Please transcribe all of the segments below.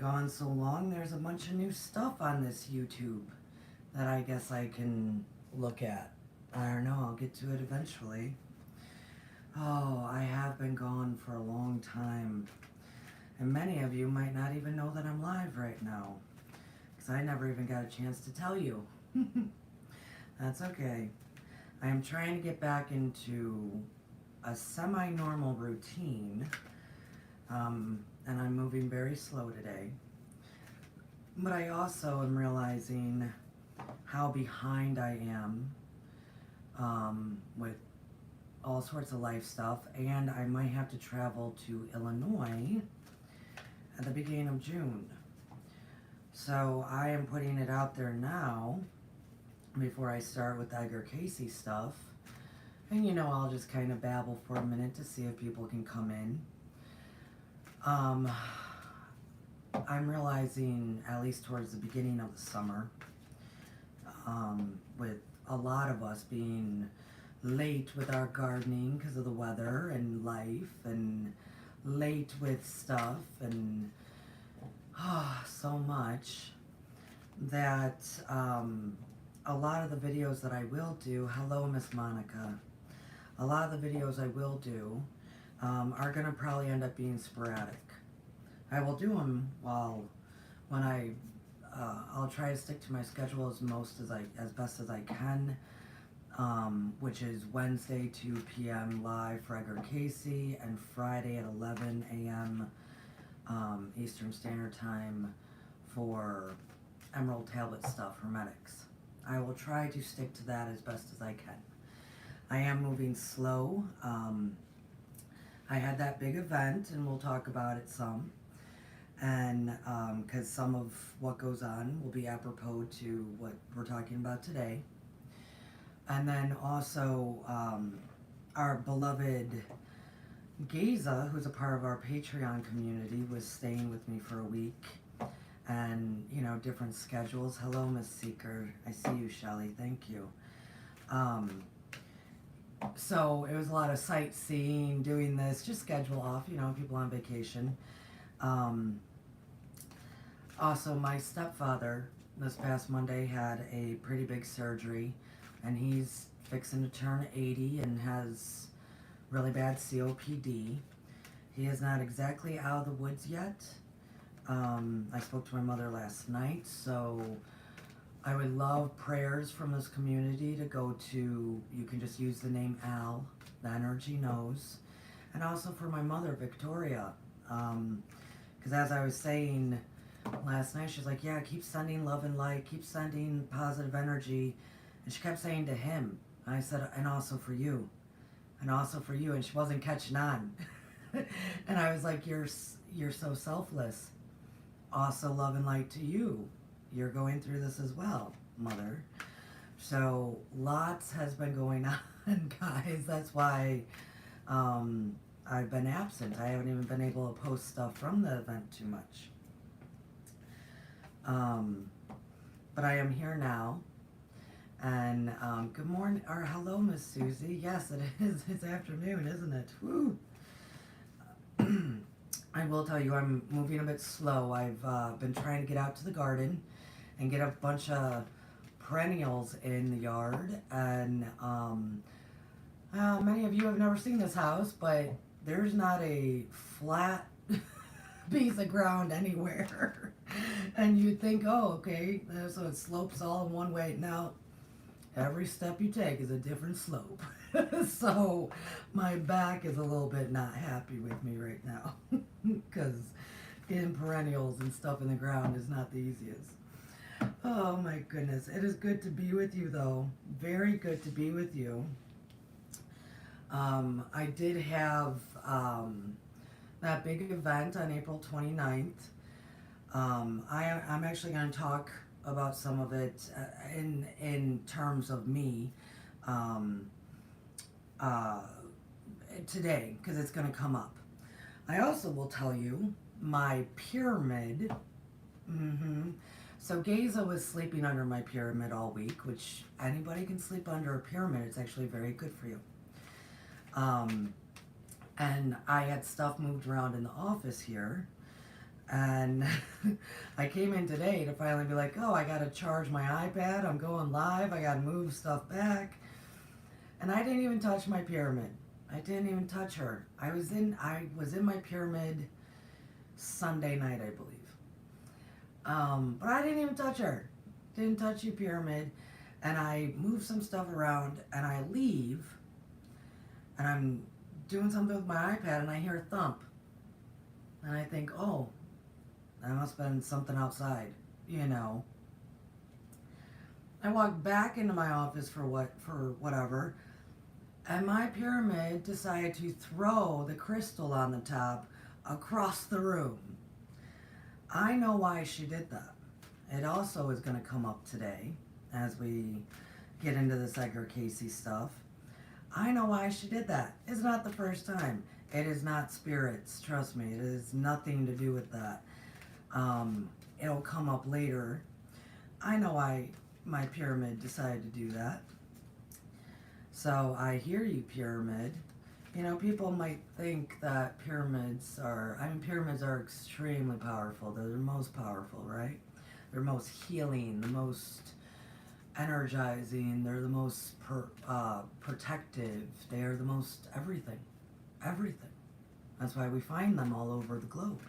gone so long, there's a bunch of new stuff on this YouTube that I guess I can look at. I don't know, I'll get to it eventually. Oh, I have been gone for a long time. And many of you might not even know that I'm live right now, because I never even got a chance to tell you. That's okay. I am trying to get back into a semi-normal routine, and I'm moving very slow today. But I also am realizing how behind I am with all sorts of life stuff, and I might have to travel to Illinois at the beginning of June. So I am putting it out there now before I start with Edgar Cayce stuff. And I'll just kind of babble for a minute to see if people can come in. I'm realizing, at least towards the beginning of the summer, with a lot of us being late with our gardening because of the weather and life, and late with stuff, and so much, that a lot of the videos that I will do, hello Miss Monica, a lot of the videos I will do are going to probably end up being sporadic. I will do them when I'll try to stick to my schedule as best as I can, which is Wednesday 2 p.m. live for Edgar Cayce, and Friday at 11 a.m. Eastern Standard Time for Emerald Tablet stuff, Hermetics. I will try to stick to that as best as I can. I am moving slow. I had that big event, and we'll talk about it some. And because some of what goes on will be apropos to what we're talking about today. And then also our beloved Cayce, who's a part of our Patreon community, was staying with me for a week. And, different schedules. Hello, Miss Seeker. I see you, Shelly. Thank you. So it was a lot of sightseeing, doing this, just schedule off, people on vacation. Also, my stepfather this past Monday had a pretty big surgery, and he's fixing to turn 80 and has really bad COPD. He is not exactly out of the woods yet. I spoke to my mother last night, so I would love prayers from this community to go to. You can just use the name Al, the energy knows. And also for my mother, Victoria. Because as I was saying last night, she's like, yeah, keep sending love and light, keep sending positive energy. And she kept saying to him, I said, and also for you, and also for you. And she wasn't catching on. And I was like, you're so selfless. Also love and light to you. You're going through this as well, Mother. So lots has been going on, guys. That's why I've been absent. I haven't even been able to post stuff from the event too much. But I am here now. And good morning, or hello, Miss Susie. Yes, it is. It's afternoon, isn't it? Woo! I will tell you, I'm moving a bit slow. I've been trying to get out to the garden and get a bunch of perennials in the yard. And many of you have never seen this house, but there's not a flat piece of ground anywhere. And you'd think, oh, okay, so it slopes all in one way. Now, every step you take is a different slope. So my back is a little bit not happy with me right now, because getting perennials and stuff in the ground is not the easiest. Oh my goodness. It is good to be with you, though. Very good to be with you. I did have that big event on April 29th. I'm actually going to talk about some of it in terms of me today, because it's going to come up. I also will tell you my pyramid. So Cayce was sleeping under my pyramid all week, which anybody can sleep under a pyramid. It's actually very good for you. And I had stuff moved around in the office here, and I came in today to finally be like, oh, I got to charge my iPad. I'm going live. I got to move stuff back. And I didn't even touch my pyramid. I didn't even touch her. I was in my pyramid Sunday night, I believe. But I didn't even touch her. Didn't touch your pyramid. And I move some stuff around and I leave and I'm doing something with my iPad and I hear a thump. And I think, oh, that must have been something outside, you know. I walk back into my office for whatever, and my pyramid decided to throw the crystal on the top across the room. I know why she did that. It also is going to come up today as we get into this Edgar Cayce stuff. I know why she did that. It's not the first time. It is not spirits. Trust me. It has nothing to do with that. It'll come up later. I know why my pyramid decided to do that. So I hear you, pyramid. You know, people might think that pyramids are extremely powerful. They're the most powerful, right? They're most healing, the most energizing. They're the most protective. They are the most everything. Everything. That's why we find them all over the globe.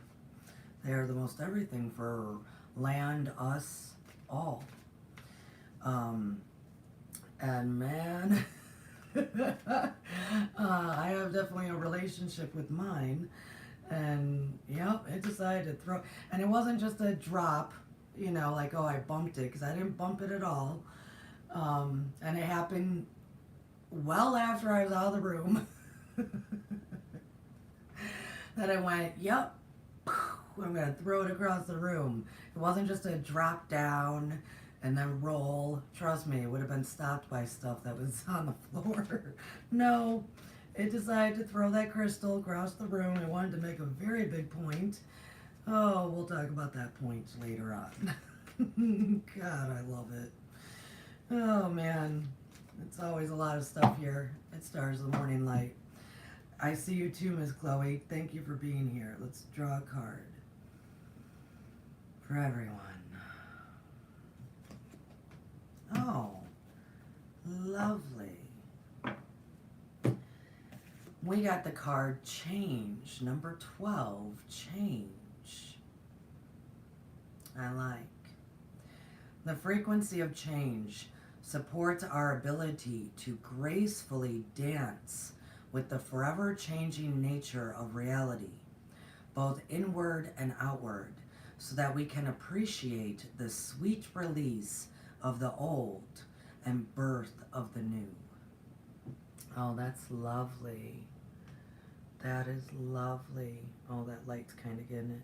They are the most everything for land, us, all. And man, I have definitely a relationship with mine. And yep, it decided to throw. And it wasn't just a drop, you know, like, oh, I bumped it, because I didn't bump it at all. And it happened well after I was out of the room. That I went, yep, I'm going to throw it across the room. It wasn't just a drop down and then roll. Trust me, it would have been stopped by stuff that was on the floor. No, it decided to throw that crystal across the room. It wanted to make a very big point. Oh, we'll talk about that point later on. God, I love it. Oh, man. It's always a lot of stuff here at Stars of the Morning Light. I see you too, Miss Chloe. Thank you for being here. Let's draw a card for everyone. Oh, lovely. We got the card Change, number 12, Change. I like. The frequency of change supports our ability to gracefully dance with the forever changing nature of reality, both inward and outward, so that we can appreciate the sweet release of the old and birth of the new. Oh, that's lovely. That is lovely. Oh, that light's kind of getting it.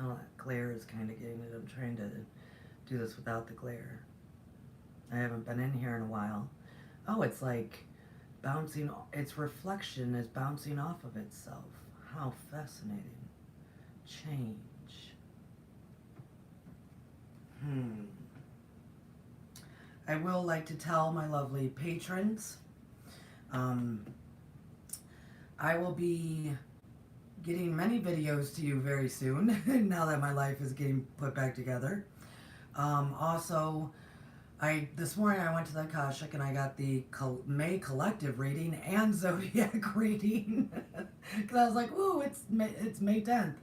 Oh, that glare is kind of getting it. I'm trying to do this without the glare. I haven't been in here in a while. Oh, it's like bouncing, its reflection is bouncing off of itself. How fascinating. Change. I will like to tell my lovely patrons, I will be getting many videos to you very soon, now that my life is getting put back together. Also, this morning I went to the Akashic and I got the May collective reading and zodiac reading, because I was like, ooh, it's May 10th.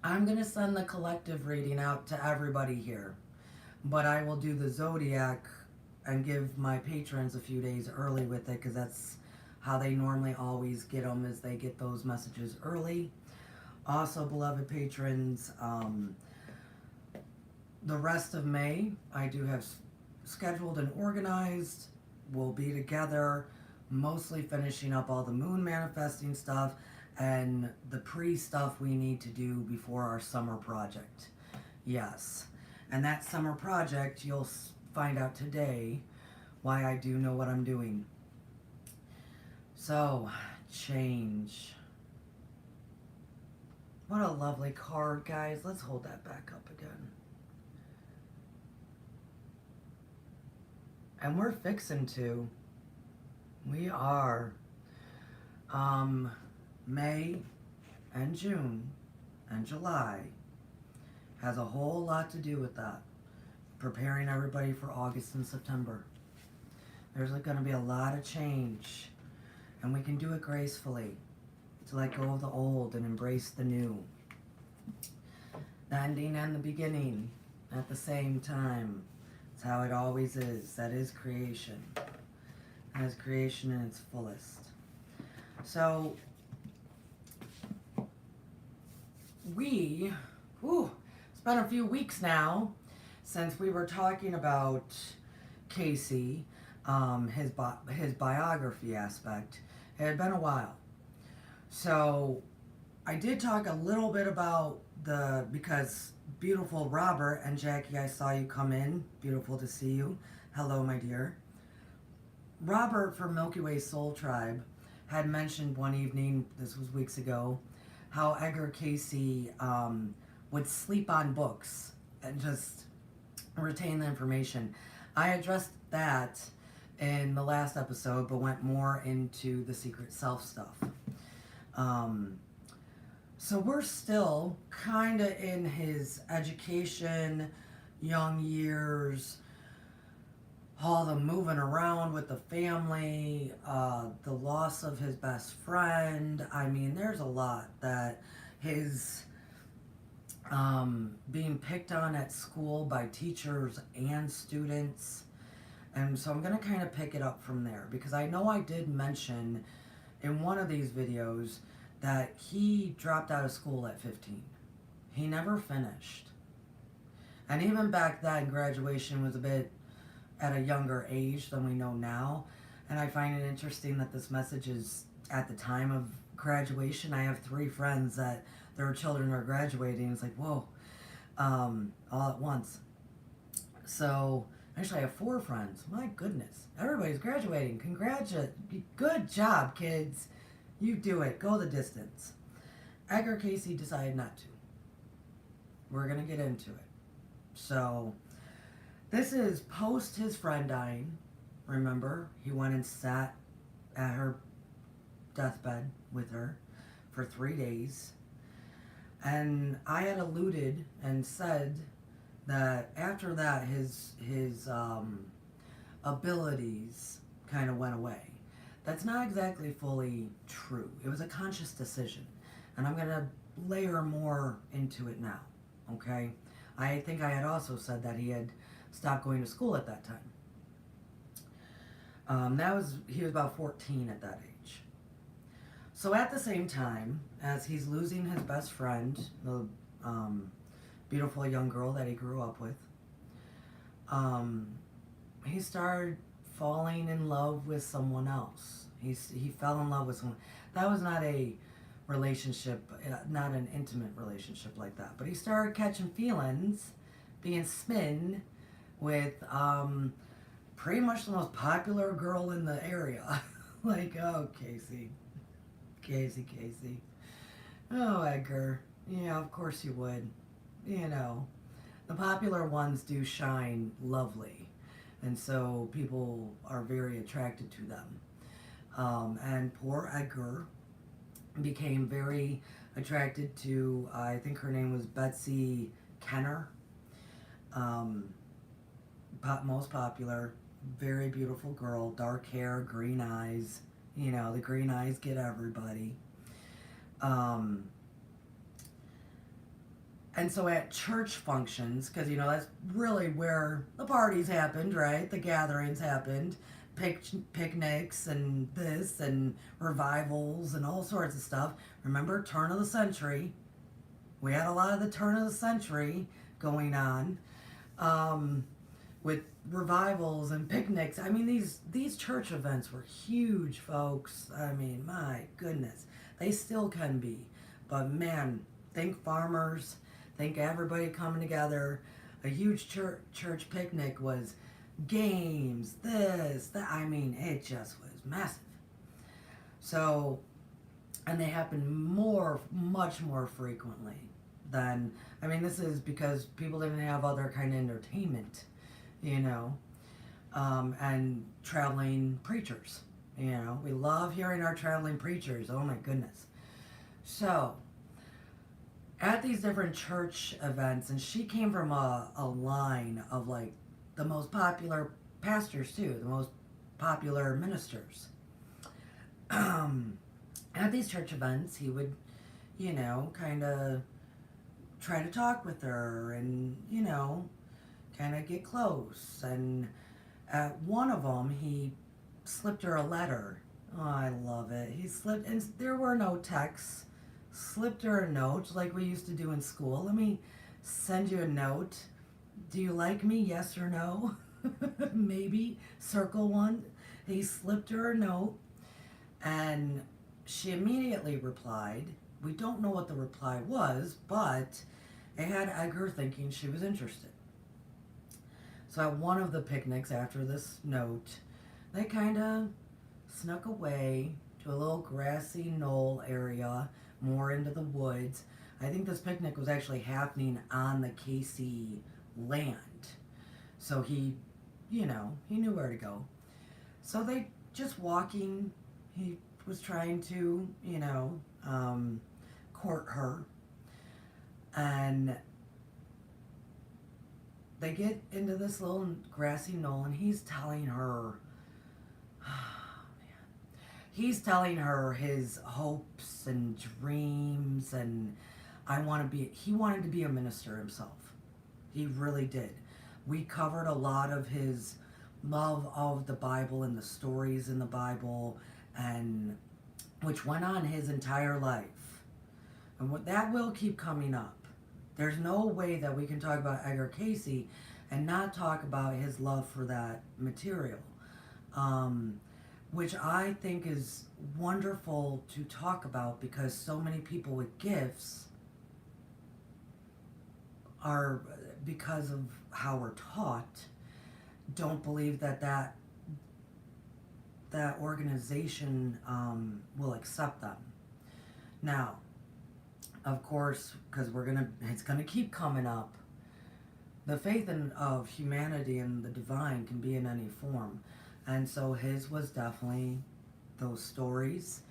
I'm going to send the collective reading out to everybody here, but I will do the zodiac and give my patrons a few days early with it, because that's how they normally always get them, is they get those messages early. Also, beloved patrons, the rest of May, I do have scheduled and organized. We'll be together, mostly finishing up all the moon manifesting stuff and the pre-stuff we need to do before our summer project. Yes. And that summer project, you'll find out today why I do know what I'm doing. So, change. What a lovely card, guys. Let's hold that back up again. And we're fixing to. We are. May and June and July has a whole lot to do with that. Preparing everybody for August and September. There's going to be a lot of change, and we can do it gracefully, to let go of the old and embrace the new. The ending and the beginning at the same time. It's how it always is. That is creation. That is creation in its fullest. So, it's been a few weeks now since we were talking about Cayce, his biography aspect. It had been a while. So I did talk a little bit about because beautiful Robert and Jackie, I saw you come in. Beautiful to see you. Hello, my dear. Robert from Milky Way Soul Tribe had mentioned one evening, this was weeks ago, how Edgar Cayce would sleep on books and just retain the information. I addressed that in the last episode, but went more into the secret self stuff. So we're still kind of in his education, young years, all the moving around with the family, the loss of his best friend. I mean, there's a lot that his being picked on at school by teachers and students. And so I'm going to kind of pick it up from there, because I know I did mention in one of these videos that he dropped out of school at 15. He never finished. And even back then, graduation was a bit at a younger age than we know now. And I find it interesting that this message is at the time of graduation. I have 3 friends that their children are graduating. It's like, whoa, all at once. So, actually I have 4 friends. My goodness. Everybody's graduating. Good job, kids. You do it. Go the distance. Edgar Cayce decided not to. We're going to get into it. So, this is post his friend dying. Remember, he went and sat at her deathbed with her for 3 days. And I had alluded and said that after that, his abilities kind of went away. That's not exactly fully true. It was a conscious decision. And I'm going to layer more into it now, okay? I think I had also said that he had stopped going to school at that time. He was about 14 at that age. So at the same time, as he's losing his best friend, the beautiful young girl that he grew up with, he started falling in love with someone else. He fell in love with someone. That was not a relationship, not an intimate relationship like that. But he started catching feelings, being smitten with pretty much the most popular girl in the area. Like, oh, Cayce. Oh, Edgar. Yeah, of course you would. You know, the popular ones do shine lovely. And so people are very attracted to them. And poor Edgar became very attracted to, I think her name was Betsy Kenner. Most popular, very beautiful girl, dark hair, green eyes. You know, the green eyes get everybody. And so at church functions, because, you know, that's really where the parties happened, right? The gatherings happened. Picnics and this and revivals and all sorts of stuff. Remember, turn of the century. We had a lot of the turn of the century going on with revivals and picnics. I mean, these church events were huge, folks. I mean, my goodness. They still can be. But man, think farmers. Think everybody coming together. A huge church picnic was games, this, that. I mean, it just was massive. So, and they happen much more frequently than, I mean, this is because people didn't have other kind of entertainment, you know, and traveling preachers, you know. We love hearing our traveling preachers. Oh my goodness. So, at these different church events, and she came from a line of like the most popular pastors too, the most popular ministers. At these church events, he would, kind of try to talk with her and, kind of get close. And at one of them, he slipped her a letter. Oh, I love it. He slipped, and there were no texts. Slipped her a note like we used to do in school. Let me send you a note. Do you like me? Yes or no? Maybe. Circle one. He slipped her a note, and she immediately replied. We don't know what the reply was, but it had Edgar thinking she was interested. So at one of the picnics after this note, they kind of snuck away to a little grassy knoll area, more into the woods. I think this picnic was actually happening on the Cayce land. So he knew where to go. So they just walking, he was trying to, court her. And they get into this little grassy knoll, and he's telling her, he's telling her his hopes and dreams, and he wanted to be a minister himself. He really did. We covered a lot of his love of the Bible and the stories in the Bible, and which went on his entire life. And that will keep coming up. There's no way that we can talk about Edgar Cayce and not talk about his love for that material. Which I think is wonderful to talk about, because so many people with gifts are, because of how we're taught, don't believe that organization will accept them. Now, of course, because it's gonna keep coming up. The faith of humanity and the divine can be in any form. And so his was definitely those stories,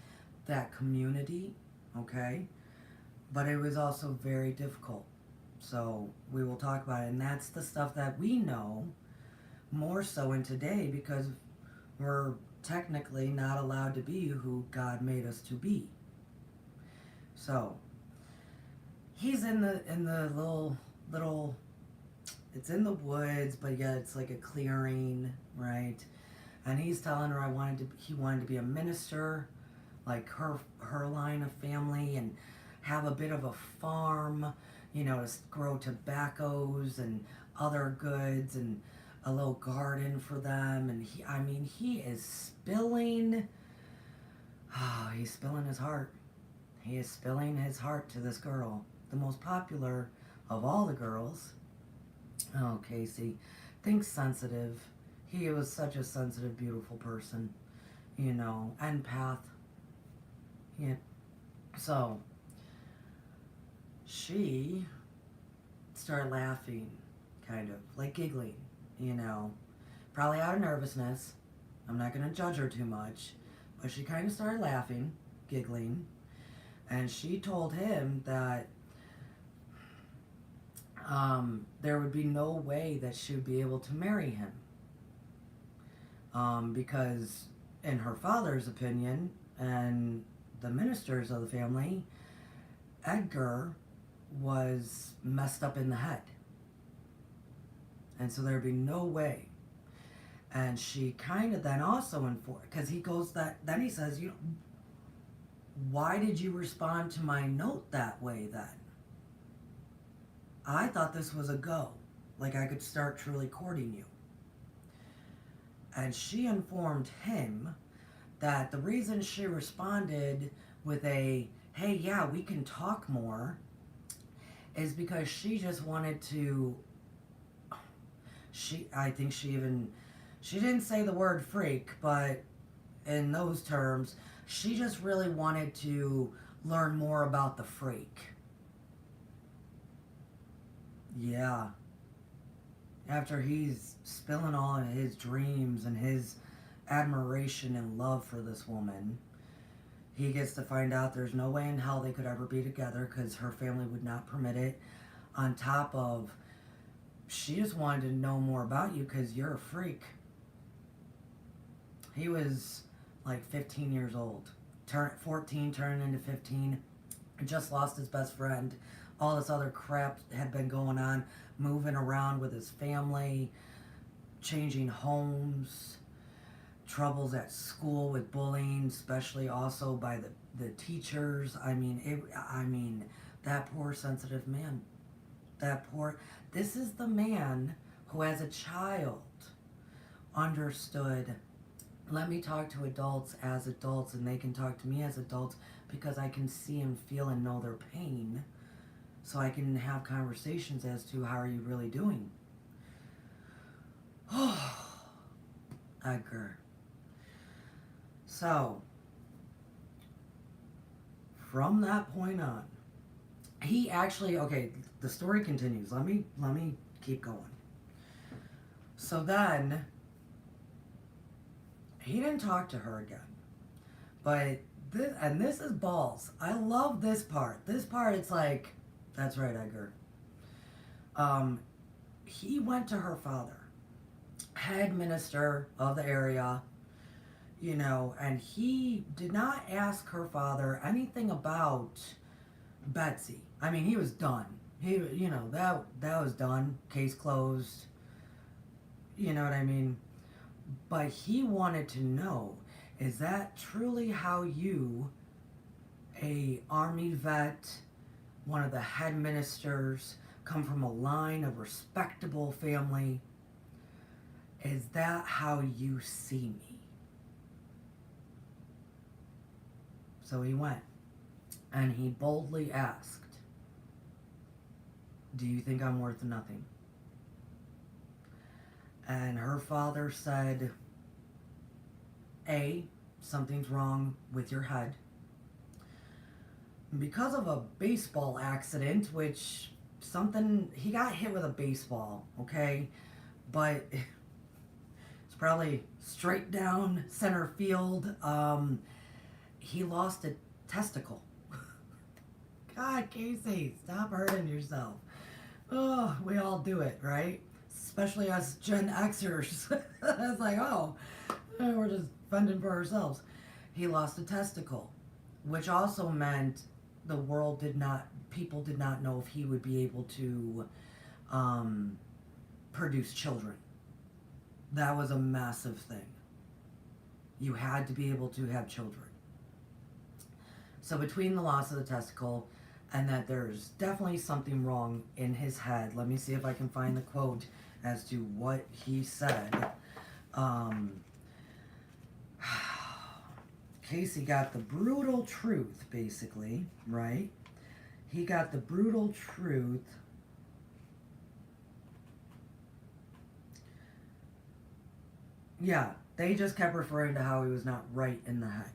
that community, okay? But it was also very difficult. So we will talk about it. And that's the stuff that we know more so in today, because we're technically not allowed to be who God made us to be. So he's in the little it's in the woods, but yet it's like a clearing, right? And he's telling her he wanted to be a minister, like her line of family, and have a bit of a farm, to grow tobaccos and other goods, and a little garden for them. And he is spilling, he's spilling his heart. He is spilling his heart to this girl, the most popular of all the girls. Oh, Cayce, think sensitive. He was such a sensitive, beautiful person, empath. Yeah. So she started laughing, kind of, like giggling, probably out of nervousness. I'm not going to judge her too much, but she kind of started laughing, giggling, and she told him that there would be no way that she would be able to marry him. Because in her father's opinion, and the ministers of the family, Edgar was messed up in the head. And so there'd be no way. And she kind of then also informed, because then he says, why did you respond to my note that way then? I thought this was a go. Like I could start truly courting you. And she informed him that the reason she responded with a, hey, yeah, we can talk more, is because she just wanted to, I think she didn't say the word freak, but in those terms, she just really wanted to learn more about the freak. Yeah. After he's spilling all his dreams and his admiration and love for this woman, He gets to find out there's no way in hell they could ever be together because her family would not permit it. On top of, she just wanted to know more about you because you're a freak. He was like 15 years old. 14, turning into 15. Just lost his best friend. All this other crap had been going on. Moving around with his family. Changing homes. Troubles at school with bullying, especially also by the teachers. I mean, that poor sensitive man. This is the man who as a child understood, let me talk to adults as adults and they can talk to me as adults because I can see and feel and know their pain so I can have conversations as to how are you really doing. Oh, Edgar. So, from that point on, he actually, okay, the story continues. Let me keep going. So then, he didn't talk to her again. But, this is balls. I love this part. This part, it's like, that's right, Edgar. He went to her father, head minister of the area, you know, and he did not ask her father anything about Betsy. I mean, he was done. He, you know, that was done. Case closed. You know what I mean? But he wanted to know, is that truly how you, a army vet, one of the head ministers, come from a line of respectable family, is that how you see me? So he went, and he boldly asked, do you think I'm worth nothing? And her father said, A, something's wrong with your head. Because of a baseball accident, which he got hit with a baseball, okay? But it's probably straight down center field. He lost a testicle. God, Cayce, stop hurting yourself. Oh, we all do it, right? Especially us Gen Xers. It's like, oh, we're just fending for ourselves. He lost a testicle, which also meant people did not know if he would be able to produce children. That was a massive thing. You had to be able to have children. So between the loss of the testicle and that there's definitely something wrong in his head, let me see if I can find the quote as to what he said. Cayce got the brutal truth, basically, right? He got the brutal truth. Yeah, they just kept referring to how he was not right in the head.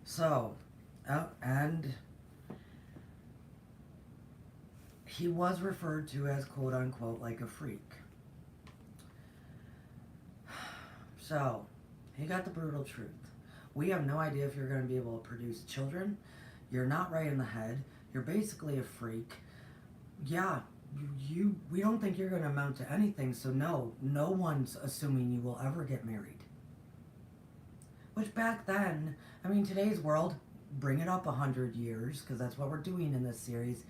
So, and he was referred to as quote unquote like a freak. So, he got the brutal truth. We have no idea if you're going to be able to produce children. You're not right in the head. You're basically a freak. Yeah, we don't think you're going to amount to anything, so no one's assuming you will ever get married. Which back then, I mean, today's world, bring it up 100 years, because that's what we're doing in this series.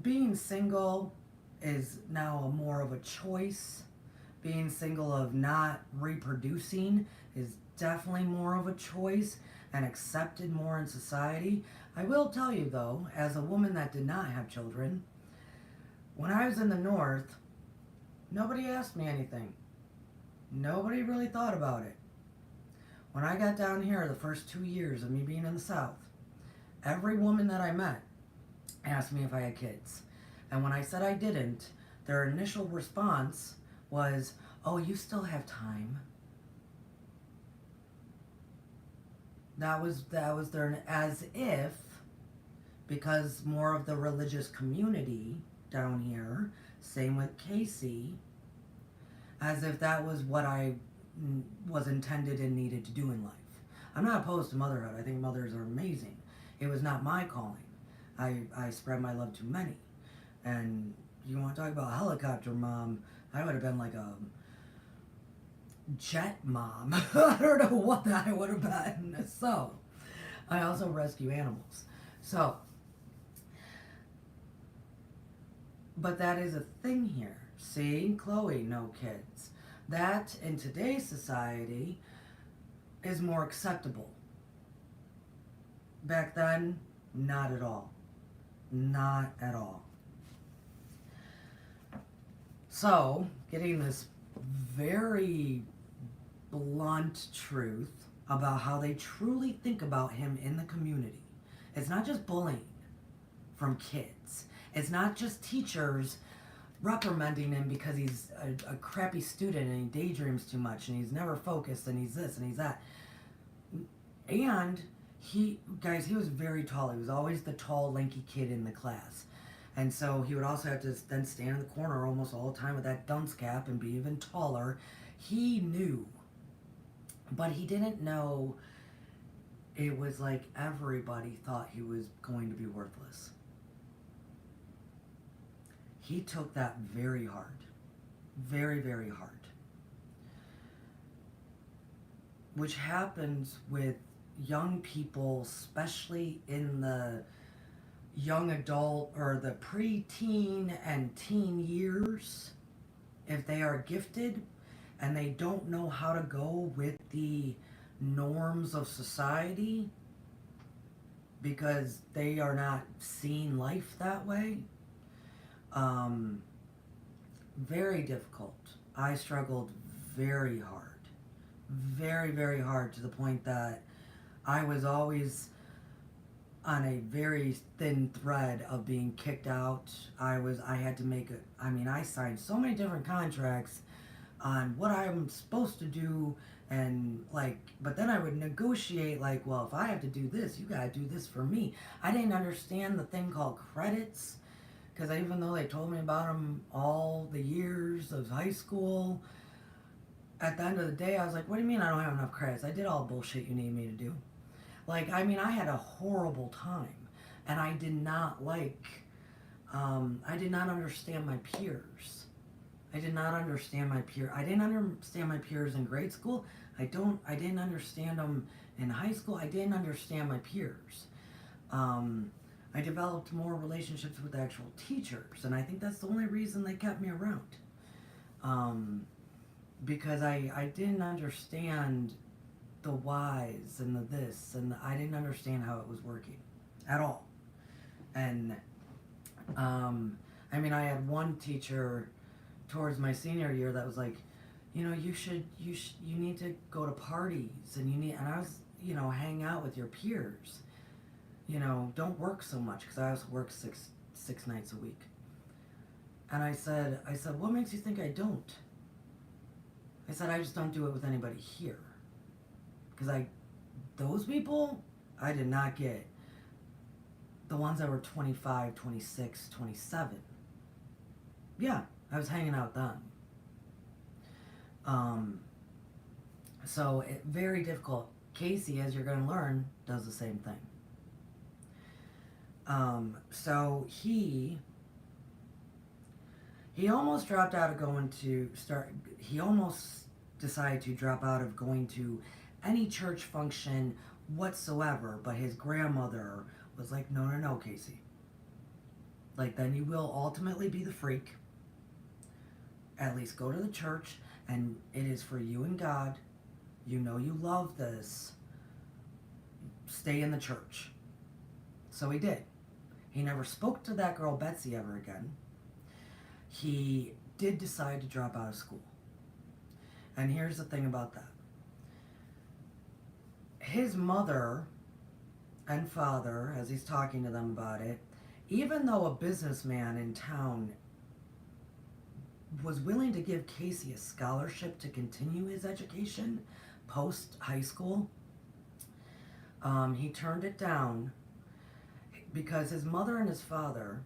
Being single is now more of a choice. Being single of not reproducing is definitely more of a choice and accepted more in society. I will tell you though, as a woman that did not have children, when I was in the North, nobody asked me anything. Nobody really thought about it. When I got down here, the first 2 years of me being in the South, every woman that I met asked me if I had kids. And when I said I didn't, their initial response was, oh, you still have time. That was their, as if, because more of the religious community down here, same with Cayce, as if that was what I was intended and needed to do in life. I'm not opposed to motherhood. I think mothers are amazing. It was not my calling. I spread my love to many. And you want to talk about a helicopter mom, I would have been like a jet mom. I don't know what that I would have been. So, I also rescue animals. So, but that is a thing here. See, Chloe, no kids. That in today's society is more acceptable. Back then, not at all. Not at all. So, getting this very blunt truth about how they truly think about him in the community. It's not just bullying from kids. It's not just teachers reprimanding him because he's a crappy student and he daydreams too much and he's never focused and he's this and he's that. And he was very tall. He was always the tall, lanky kid in the class. And so he would also have to then stand in the corner almost all the time with that dunce cap and be even taller. He knew, but he didn't know it was like everybody thought he was going to be worthless. He took that very hard. Very, very hard. Which happens with young people, especially in the young adult or the preteen and teen years, if they are gifted and they don't know how to go with the norms of society because they are not seeing life that way. Very difficult. I struggled very hard. Very, very hard, to the point that I was always on a very thin thread of being kicked out. I had to make I signed so many different contracts on what I'm supposed to do, and but then I would negotiate well, if I have to do this, you gotta do this for me. I didn't understand the thing called credits, because even though they told me about them all the years of high school, at the end of the day, I was like, what do you mean I don't have enough credits? I did all the bullshit you need me to do. I had a horrible time, and I did not I did not understand my peers. I didn't understand my peers in grade school. I didn't understand them in high school. I didn't understand my peers. I developed more relationships with actual teachers, and I think that's the only reason they kept me around. Because I didn't understand the whys and the this, and I didn't understand how it was working at all. And I had one teacher towards my senior year that was like, you need to go to parties, and I was, hang out with your peers. Don't work so much, because I also work six nights a week. And I said, what makes you think I don't? I said, I just don't do it with anybody here. Because those people, I did not get. The ones that were 25, 26, 27. Yeah, I was hanging out with them. So, very difficult. Cayce, as you're going to learn, does the same thing. So he almost dropped out of he almost decided to drop out of going to any church function whatsoever, but his grandmother was like, no, Cayce. Then you will ultimately be the freak. At least go to the church, and it is for you and God. You love this. Stay in the church. So he did. He never spoke to that girl Betsy ever again. He did decide to drop out of school. And here's the thing about that. His mother and father, as he's talking to them about it, even though a businessman in town was willing to give Cayce a scholarship to continue his education post high school, he turned it down because his mother and his father,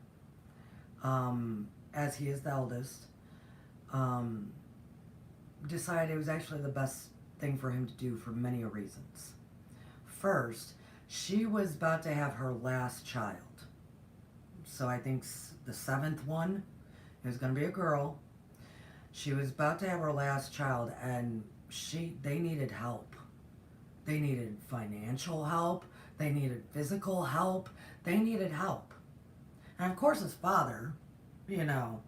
as he is the eldest, decided it was actually the best thing for him to do for many reasons. first, she was about to have her last child. So I think the seventh one, it was going to be a girl. She was about to have her last child, and they needed help. They needed financial help. They needed physical help. They needed help. And of course his father, you know,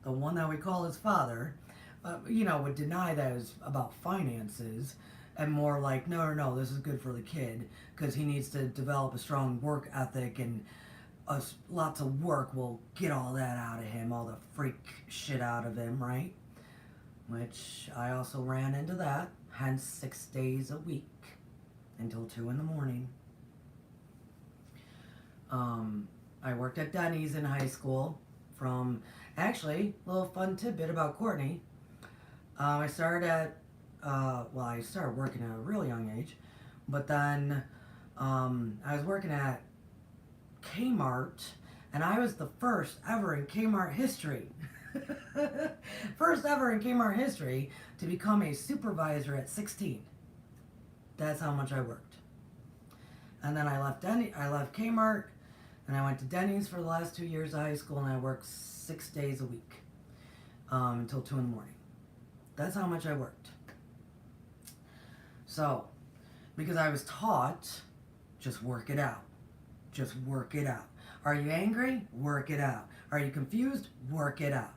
the one that we call his father, would deny that it was about finances, and more like, no, this is good for the kid because he needs to develop a strong work ethic, and lots of work will get all that out of him, all the freak shit out of him, right? Which I also ran into that, hence 6 days a week until 2 in the morning. I worked at Denny's in high school actually, a little fun tidbit about Courtney. I started working at a really young age, but then I was working at Kmart, and I was the first ever in Kmart history. First ever in Kmart history to become a supervisor at 16. That's how much I worked. And then I left Kmart, and I went to Denny's for the last 2 years of high school, and I worked 6 days a week until 2 in the morning. That's how much I worked. So, because I was taught, just work it out. Just work it out. Are you angry? Work it out. Are you confused? Work it out.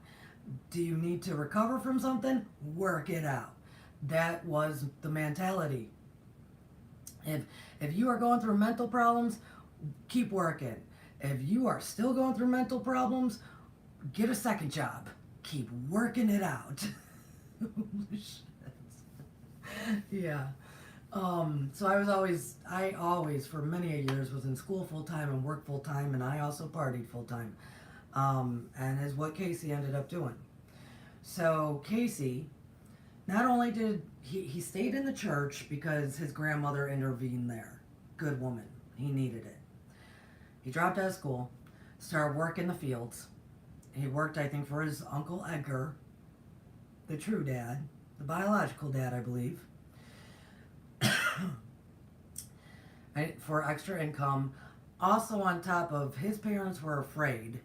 Do you need to recover from something? Work it out. That was the mentality. If you are going through mental problems, keep working. If you are still going through mental problems, get a second job. Keep working it out. Yeah. So I always, for many years, was in school full time and worked full time, and I also partied full time. And is what Cayce ended up doing. So Cayce, not only did he stayed in the church because his grandmother intervened there. Good woman. He needed it. He dropped out of school, started working the fields. He worked, I think, for his uncle Edgar, the true dad, the biological dad, I believe, for extra income. Also, on top of, his parents were afraid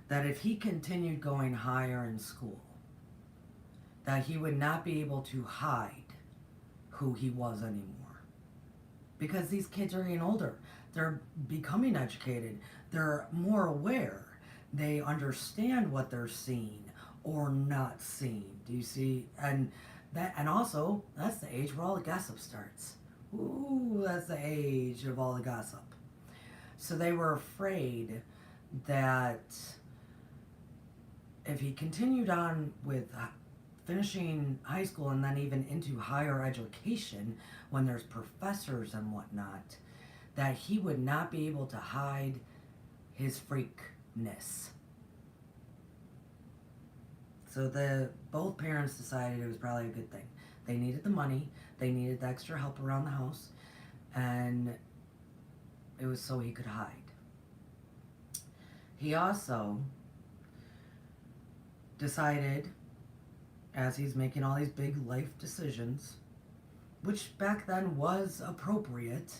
that if he continued going higher in school, that he would not be able to hide who he was anymore. Because these kids are getting older. They're becoming educated. They're more aware. They understand what they're seeing or not seeing. Do you see? And also, that's the age where all the gossip starts. Ooh, that's the age of all the gossip. So they were afraid that if he continued on with finishing high school and then even into higher education, when there's professors and whatnot, that he would not be able to hide his freakness. So both parents decided it was probably a good thing. They needed the money, they needed the extra help around the house, and it was so he could hide. He also decided, as he's making all these big life decisions, which back then was appropriate.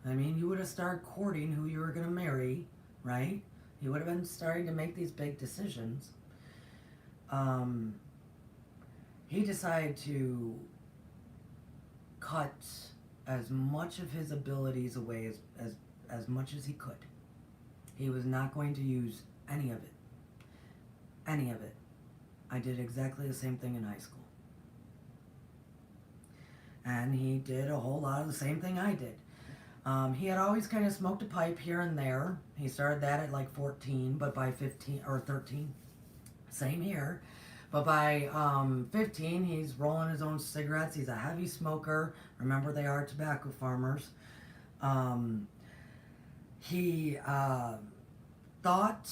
I mean, you would have started courting who you were going to marry, right? You would have been starting to make these big decisions. He decided to cut as much of his abilities away as much as he could. He was not going to use any of it. Any of it. I did exactly the same thing in high school. And he did a whole lot of the same thing I did. He had always kind of smoked a pipe here and there. He started that at like 14, but by 15 or 13, same here. But by 15, he's rolling his own cigarettes. He's a heavy smoker. Remember, they are tobacco farmers. He thought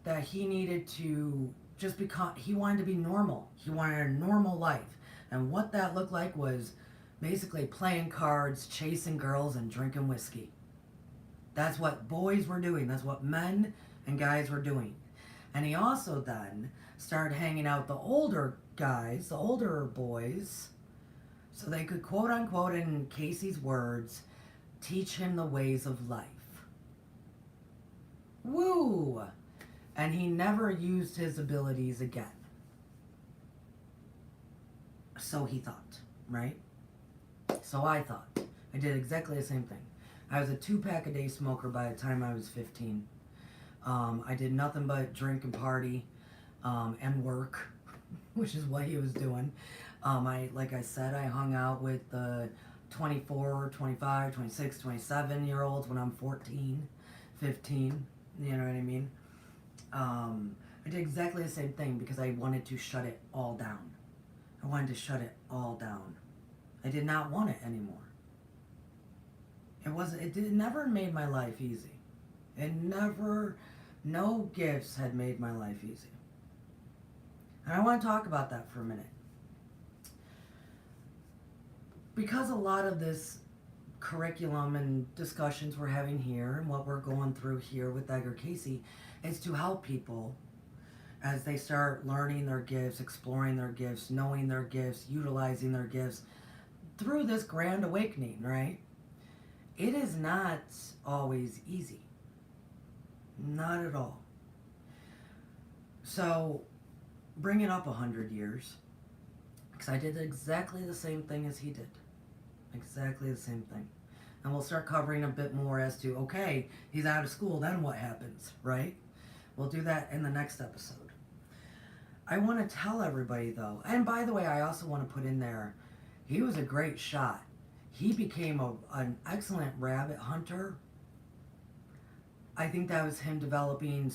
that he needed to just become, he wanted to be normal. He wanted a normal life. And what that looked like was basically playing cards, chasing girls, and drinking whiskey. That's what boys were doing. That's what men and guys were doing. And he also then started hanging out the older guys, the older boys, so they could, quote unquote, in Cayce's words, teach him the ways of life. Woo! And he never used his abilities again. So he thought, right? So I thought. I did exactly the same thing. I was a 2-pack-a-day smoker by the time I was 15. I did nothing but drink and party and work, which is what he was doing. Like I said, I hung out with the 24, 25, 26, 27-year-olds when I'm 14, 15. You know what I mean? I did exactly the same thing because I wanted to shut it all down. I wanted to shut it all down. I did not want it anymore. It never made my life easy. No gifts had made my life easy. And I want to talk about that for a minute. Because a lot of this curriculum and discussions we're having here and what we're going through here with Edgar Cayce is to help people as they start learning their gifts, exploring their gifts, knowing their gifts, utilizing their gifts through this grand awakening, right? It is not always easy. Not at all. So, bring it up 100 years, because I did exactly the same thing as he did. Exactly the same thing. And we'll start covering a bit more as to, okay, he's out of school, then what happens, right? We'll do that in the next episode. I want to tell everybody, though, and by the way, I also want to put in there, he was a great shot. He became an excellent rabbit hunter. I think that was him developing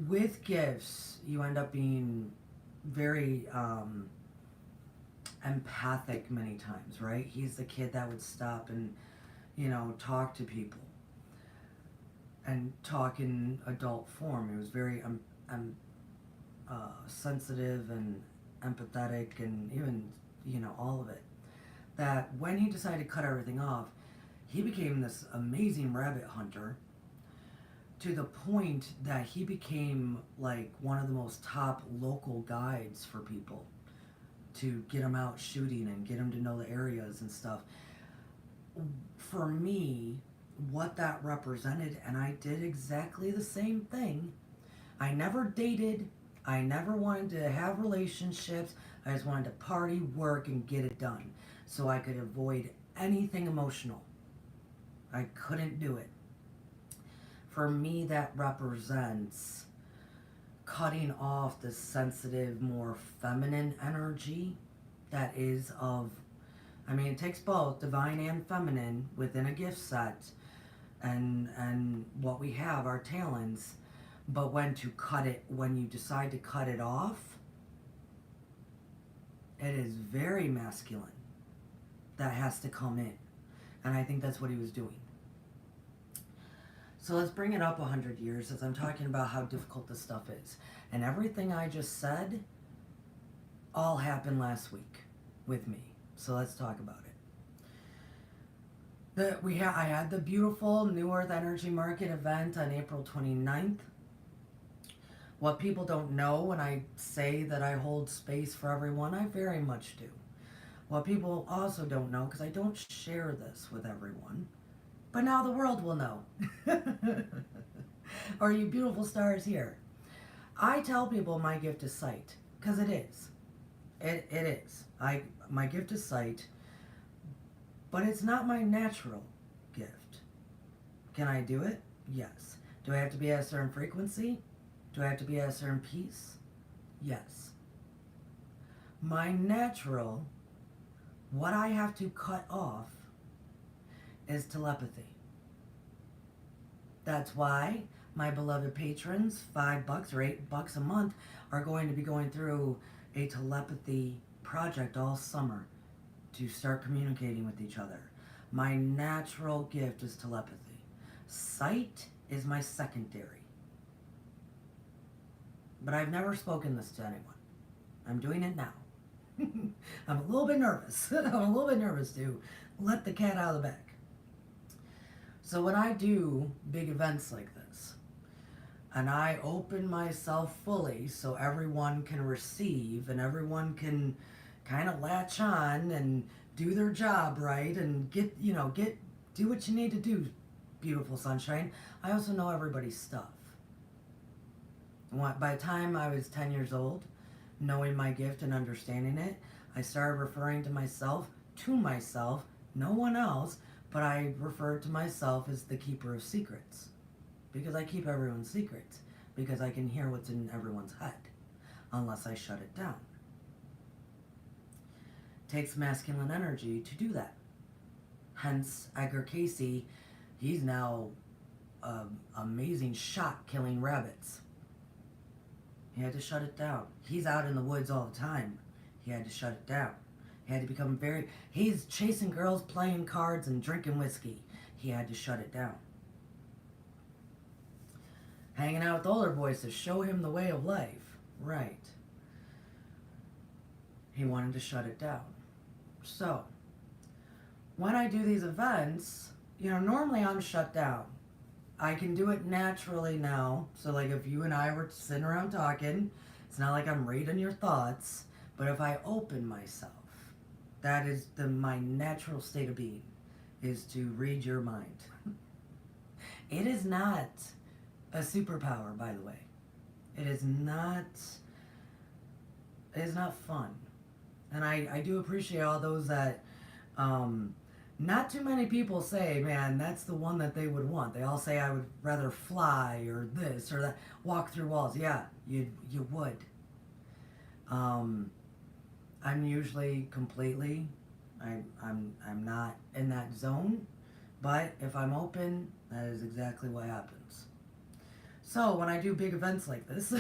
with gifts, you end up being very empathic many times, right? He's the kid that would stop and, talk to people and talk in adult form. He was very sensitive and empathetic and even, all of it. That when he decided to cut everything off, he became this amazing rabbit hunter to the point that he became like one of the most top local guides for people to get them out shooting and get them to know the areas and stuff. For me, what that represented, and I did exactly the same thing. I never dated. I never wanted to have relationships. I just wanted to party, work, and get it done so I could avoid anything emotional. I couldn't do it. For me, that represents cutting off the sensitive, more feminine energy that is it takes both divine and feminine within a gift set and what we have, our talents, but when you decide to cut it off, it is very masculine that has to come in. And I think that's what he was doing. So let's bring it up 100 years as I'm talking about how difficult this stuff is. And everything I just said all happened last week with me. So let's talk about it. I had the beautiful New Earth Energy Market event on April 29th. What people don't know when I say that I hold space for everyone, I very much do. What people also don't know, because I don't share this with everyone, but now the world will know. Or you beautiful stars here. I tell people my gift is sight, because it is. It is. My gift is sight, but it's not my natural gift. Can I do it? Yes. Do I have to be at a certain frequency? Do I have to be at a certain piece? Yes. My natural, what I have to cut off is telepathy. That's why my beloved patrons, $5 or $8 a month, are going to be going through a telepathy project all summer to start communicating with each other. My natural gift is telepathy. Sight is my secondary. But I've never spoken this to anyone. I'm doing it now. I'm a little bit nervous. I'm a little bit nervous to let the cat out of the bag. So when I do big events like this, and I open myself fully so everyone can receive and everyone can kind of latch on and do their job right and do what you need to do, beautiful sunshine. I also know everybody's stuff. By the time I was 10 years old, knowing my gift and understanding it, I started referring to myself, no one else, but I referred to myself as the keeper of secrets. Because I keep everyone's secrets. Because I can hear what's in everyone's head. Unless I shut it down. It takes masculine energy to do that. Hence, Edgar Cayce, he's now an amazing shot killing rabbits. He had to shut it down. He's out in the woods all the time. He had to shut it down. He had to become he's chasing girls, playing cards, and drinking whiskey. He had to shut it down. Hanging out with older boys to show him the way of life. Right. He wanted to shut it down. So, when I do these events, normally I'm shut down. I can do it naturally now. So like if you and I were sitting around talking, it's not like I'm reading your thoughts. But if I open myself, that is my natural state of being, is to read your mind. It is not a superpower, by the way. It is not fun. And I do appreciate all those that not too many people say, man, that's the one that they would want. They all say, I would rather fly or this or that, walk through walls. Yeah, you would. I'm usually completely, I'm not in that zone, but if I'm open, that is exactly what happens. So when I do big events like this,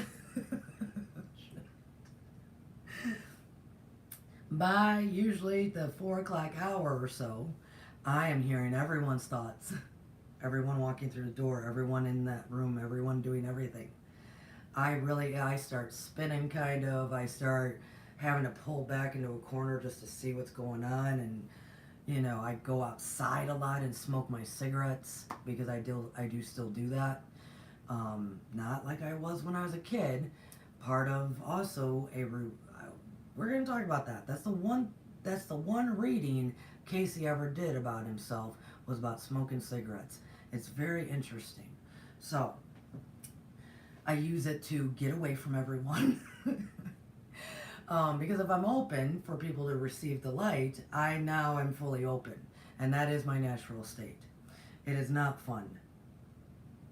by usually the 4 o'clock hour or so, I am hearing everyone's thoughts. Everyone walking through the door, everyone in that room, everyone doing everything. I start spinning kind of. I start having to pull back into a corner just to see what's going on. And, I go outside a lot and smoke my cigarettes because I do still do that. Not like I was when I was a kid. Part of also we're going to talk about that. That's the one reading Cayce ever did about himself, was about smoking cigarettes. It's very interesting. So, I use it to get away from everyone. Because if I'm open for people to receive the light, I now am fully open. And that is my natural state. It is not fun.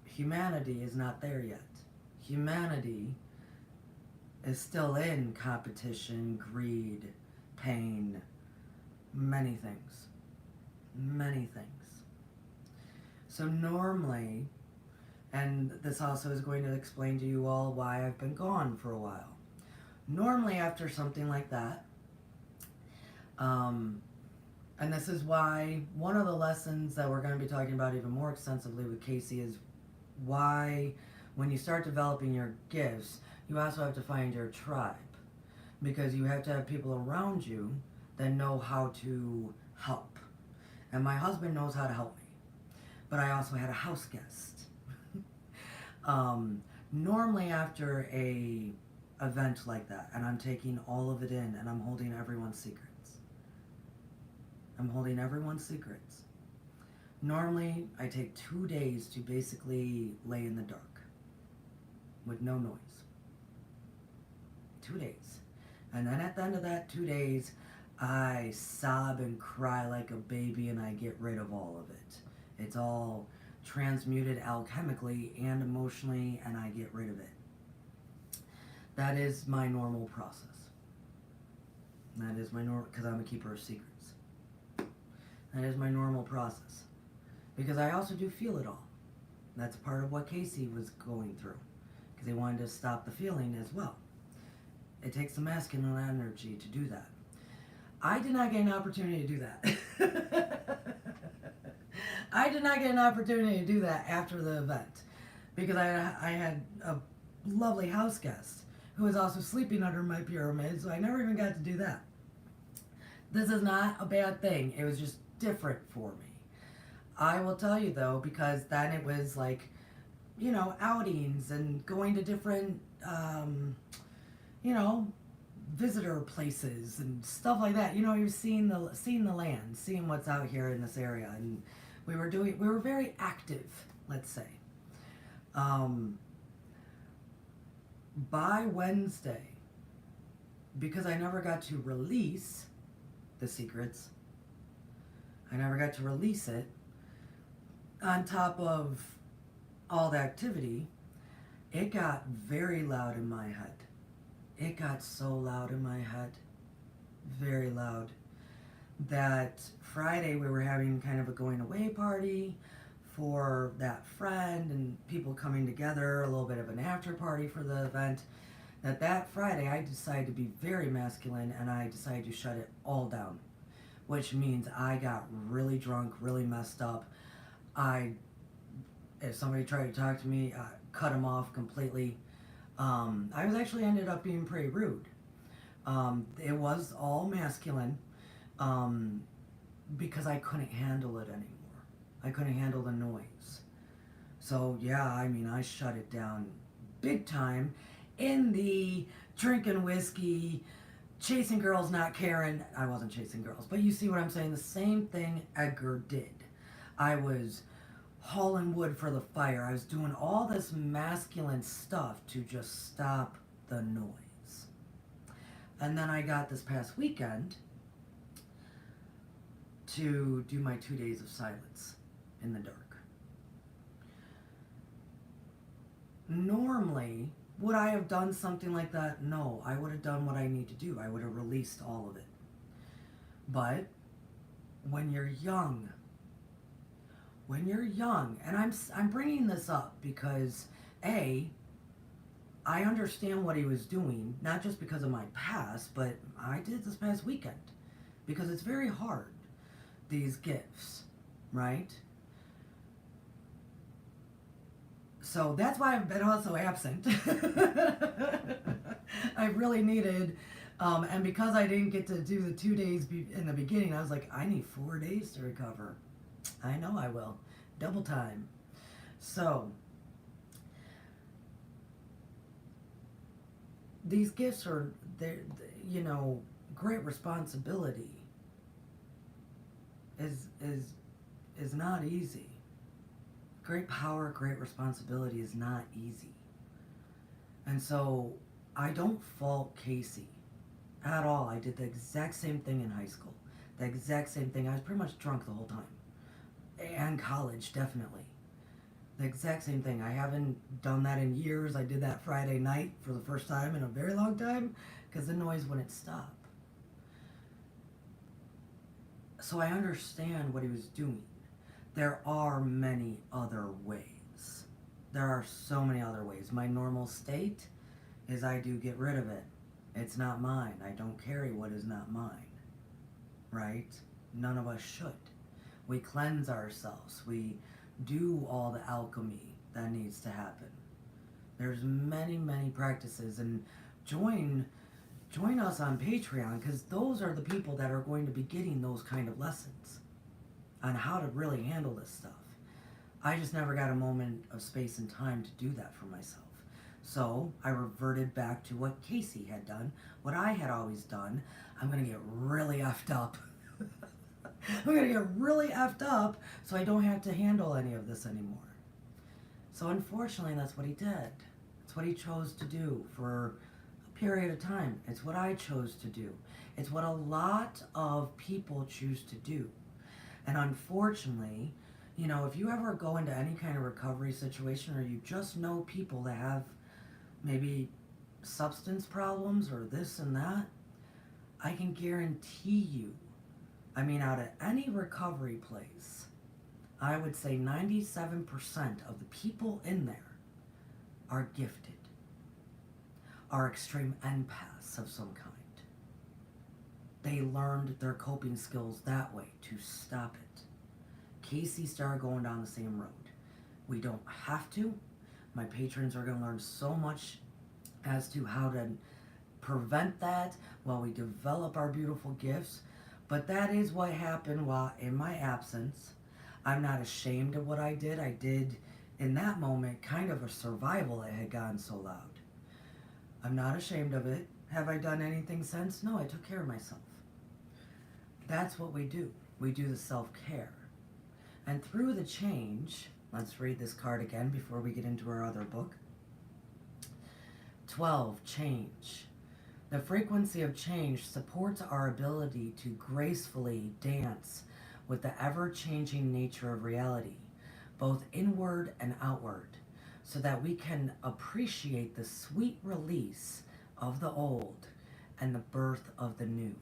Humanity is not there yet. Humanity is still in competition, greed, pain, many things. Many things. So normally, and this also is going to explain to you all why I've been gone for a while. Normally after something like that, and this is why one of the lessons that we're going to be talking about even more extensively with Cayce is why when you start developing your gifts, you also have to find your tribe. Because you have to have people around you that know how to help. And my husband knows how to help me. But I also had a house guest. Normally after a event like that, and I'm taking all of it in, and I'm holding everyone's secrets. Normally, I take 2 days to basically lay in the dark with no noise. 2 days. And then at the end of that 2 days, I sob and cry like a baby and I get rid of all of it. It's all transmuted alchemically and emotionally, and I get rid of it. That is my normal process. That is my normal, because I'm a keeper of secrets. That is my normal process. Because I also do feel it all. That's part of what Cayce was going through. Because he wanted to stop the feeling as well. It takes the masculine energy to do that. I did not get an opportunity to do that. I did not get an opportunity to do that after the event. Because I had a lovely house guest who was also sleeping under my pyramid, so I never even got to do that. This is not a bad thing. It was just different for me. I will tell you though, because then it was like, outings and going to different, visitor places and stuff like that. You know, you're seeing the land, seeing what's out here in this area, and we were very active, let's say. By Wednesday, because I never got to release the secrets, I never got to release it, on top of all the activity, it got very loud in my head. It got so loud in my head, very loud, that Friday we were having kind of a going away party for that friend and people coming together, a little bit of an after party for the event. That Friday I decided to be very masculine and I decided to shut it all down, which means I got really drunk, really messed up. If somebody tried to talk to me, I cut them off completely. I was actually ended up being pretty rude. It was all masculine because I couldn't handle it anymore. I couldn't handle the noise. So yeah, I mean, I shut it down big time in the drinking whiskey, chasing girls, not caring. I wasn't chasing girls, but you see what I'm saying? The same thing Edgar did. I was hauling wood for the fire. I was doing all this masculine stuff to just stop the noise. And then I got this past weekend to do my 2 days of silence in the dark. Normally, would I have done something like that? No, I would have done what I need to do. I would have released all of it. But when you're young, and I'm bringing this up because I understand what he was doing, not just because of my past, but I did this past weekend because it's very hard, these gifts, right? So that's why I've been also absent. I really needed, and because I didn't get to do the 2 days in the beginning, I was like, I need 4 days to recover. I know I will. Double time. So, these gifts are, great responsibility is not easy. Great power, great responsibility is not easy. And so, I don't fault Cayce at all. I did the exact same thing in high school. The exact same thing. I was pretty much drunk the whole time. And college, definitely. The exact same thing. I haven't done that in years. I did that Friday night for the first time in a very long time because the noise wouldn't stop. So I understand what he was doing. There are many other ways. There are so many other ways. My normal state is I do get rid of it. It's not mine. I don't carry what is not mine. Right? None of us should. We cleanse ourselves. We do all the alchemy that needs to happen. There's many, many practices, and join us on Patreon because those are the people that are going to be getting those kind of lessons on how to really handle this stuff. I just never got a moment of space and time to do that for myself. So I reverted back to what Cayce had done, what I had always done. I'm going to get really effed up. I'm going to get really effed up so I don't have to handle any of this anymore. So unfortunately, that's what he did. It's what he chose to do for a period of time. It's what I chose to do. It's what a lot of people choose to do. And unfortunately, if you ever go into any kind of recovery situation or you just know people that have maybe substance problems or this and that, I can guarantee you, out of any recovery place, I would say 97% of the people in there are gifted, are extreme empaths of some kind. They learned their coping skills that way to stop it. Cayce started going down the same road. We don't have to. My patrons are going to learn so much as to how to prevent that while we develop our beautiful gifts. But that is what happened while in my absence. I'm not ashamed of what I did. I did, in that moment, kind of a survival. It had gotten so loud. I'm not ashamed of it. Have I done anything since? No, I took care of myself. That's what we do. We do the self-care. And through the change, let's read this card again before we get into our other book. 12, change. The frequency of change supports our ability to gracefully dance with the ever-changing nature of reality, both inward and outward, so that we can appreciate the sweet release of the old and the birth of the new.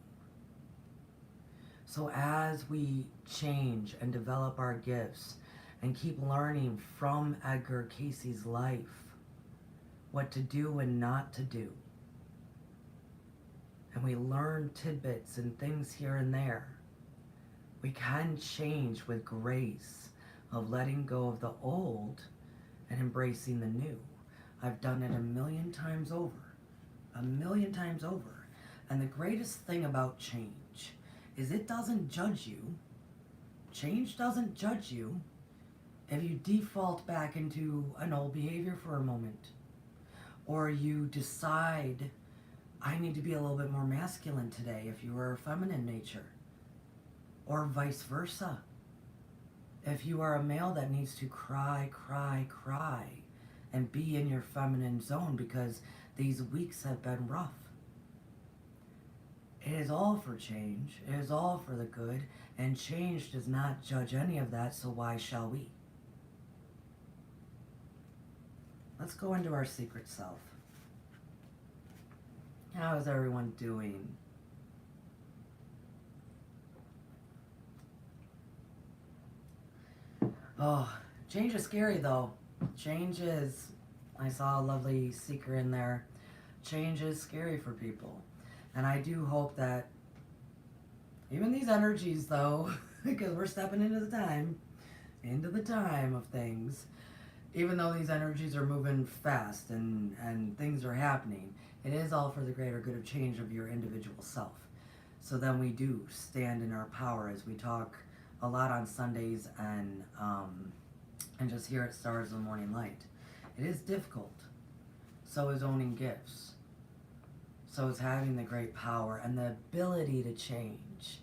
So as we change and develop our gifts and keep learning from Edgar Cayce's life, what to do and not to do, and we learn tidbits and things here and there, we can change with grace of letting go of the old and embracing the new. I've done it a million times over. A million times over. And the greatest thing about change is it doesn't judge you. Change doesn't judge you if you default back into an old behavior for a moment. Or you decide, I need to be a little bit more masculine today if you are a feminine nature. Or vice versa. If you are a male that needs to cry, cry, cry, and be in your feminine zone because these weeks have been rough. It is all for change. It is all for the good. And change does not judge any of that, so why shall we? Let's go into our secret self. How is everyone doing? Oh, change is scary though. Change is, I saw a lovely seeker in there. Change is scary for people. And I do hope that even these energies though, because we're stepping into the time of things, even though these energies are moving fast and things are happening, it is all for the greater good of change of your individual self. So then we do stand in our power, as we talk a lot on Sundays and just here at Stars of the Morning Light. It is difficult. So is owning gifts. So is having the great power and the ability to change.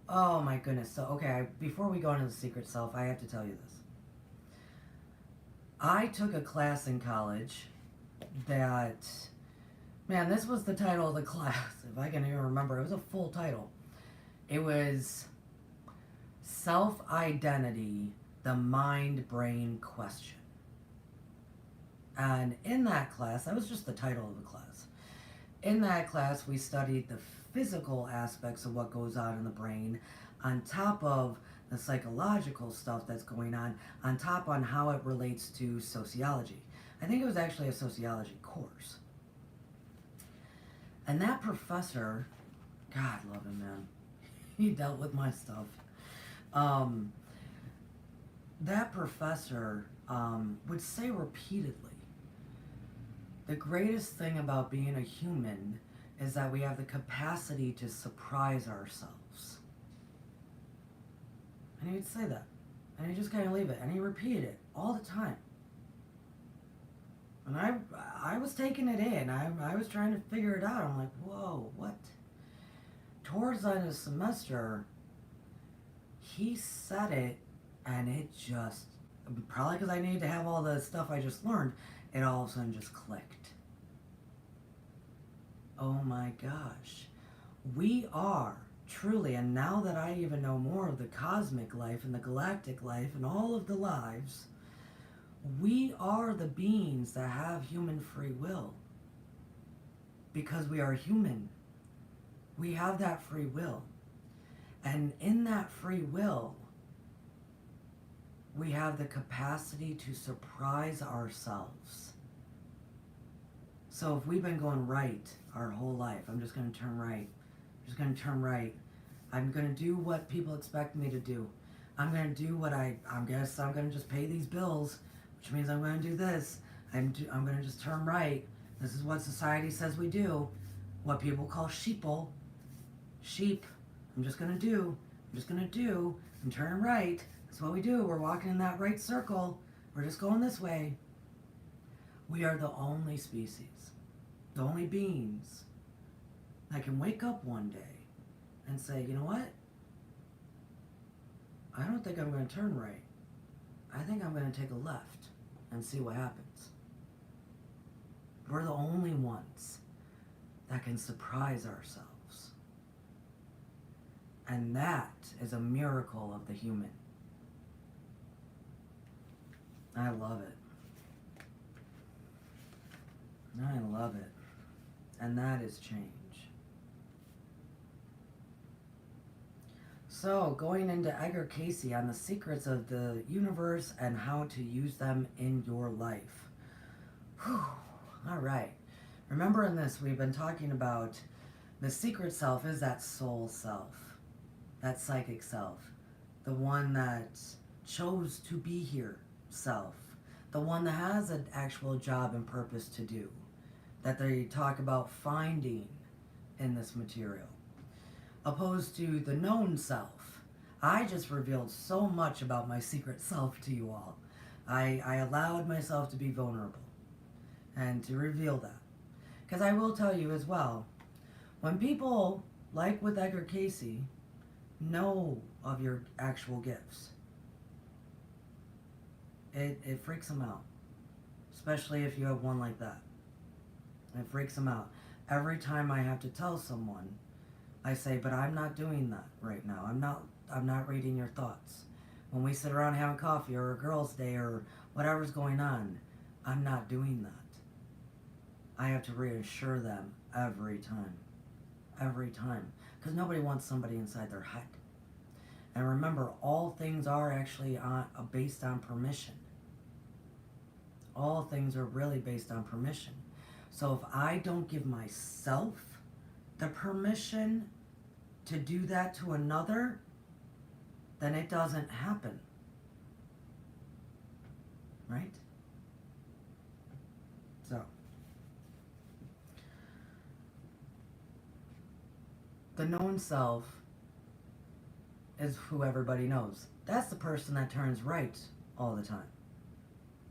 Oh my goodness. So, okay, before we go into the secret self, I have to tell you this. I took a class in college that, man, this was the title of the class, if I can even remember. It was a full title. It was Self-Identity, the Mind-Brain Question. And in that class, that was just the title of the class. In that class, we studied the physical aspects of what goes on in the brain, on top of the psychological stuff that's going on top on how it relates to sociology. I think it was actually a sociology course. And that professor, God love him, man. He dealt with my stuff. That professor would say repeatedly, the greatest thing about being a human is that we have the capacity to surprise ourselves. And he would say that. And he just kind of leave it. And he repeated it all the time. And I was taking it in. I was trying to figure it out. I'm like, whoa, what? Towards the end of the semester, he said it, and it just, probably because I needed to have all the stuff I just learned, it all of a sudden just clicked. Oh my gosh. We are truly, and now that I even know more of the cosmic life and the galactic life and all of the lives, we are the beings that have human free will. Because we are human. We have that free will. And in that free will, we have the capacity to surprise ourselves. So if we've been going right our whole life, I'm just going to turn right. I'm just going to turn right. I'm going to do what people expect me to do. I'm going to do what I'm going to just pay these bills, which means I'm going to do this. I'm going to just turn right. This is what society says we do. What people call sheeple. Sheep. I'm just going to do. I'm just going to do. I'm turning right. That's what we do. We're walking in that right circle. We're just going this way. We are the only species, the only beings I can wake up one day and say, you know what? I don't think I'm going to turn right. I think I'm going to take a left and see what happens. We're the only ones that can surprise ourselves. And that is a miracle of the human. I love it. I love it. And that is change. So, going into Edgar Cayce on the secrets of the universe and how to use them in your life. Whew. All right. Remember in this, we've been talking about the secret self is that soul self, that psychic self, the one that chose to be here self, the one that has an actual job and purpose to do, that they talk about finding in this material. Opposed to the known self. I just revealed so much about my secret self to you all. I allowed myself to be vulnerable and to reveal that. Because I will tell you as well, when people, like with Edgar Cayce, know of your actual gifts, it freaks them out. Especially if you have one like that. It freaks them out. Every time I have to tell someone, I say, but I'm not doing that right now. I'm not reading your thoughts. When we sit around having coffee or a girl's day or whatever's going on, I'm not doing that. I have to reassure them every time. Every time. Because nobody wants somebody inside their head. And remember, all things are actually based on permission. All things are really based on permission. So if I don't give myself the permission to do that to another, then it doesn't happen. Right? So, the known self is who everybody knows. That's the person that turns right all the time.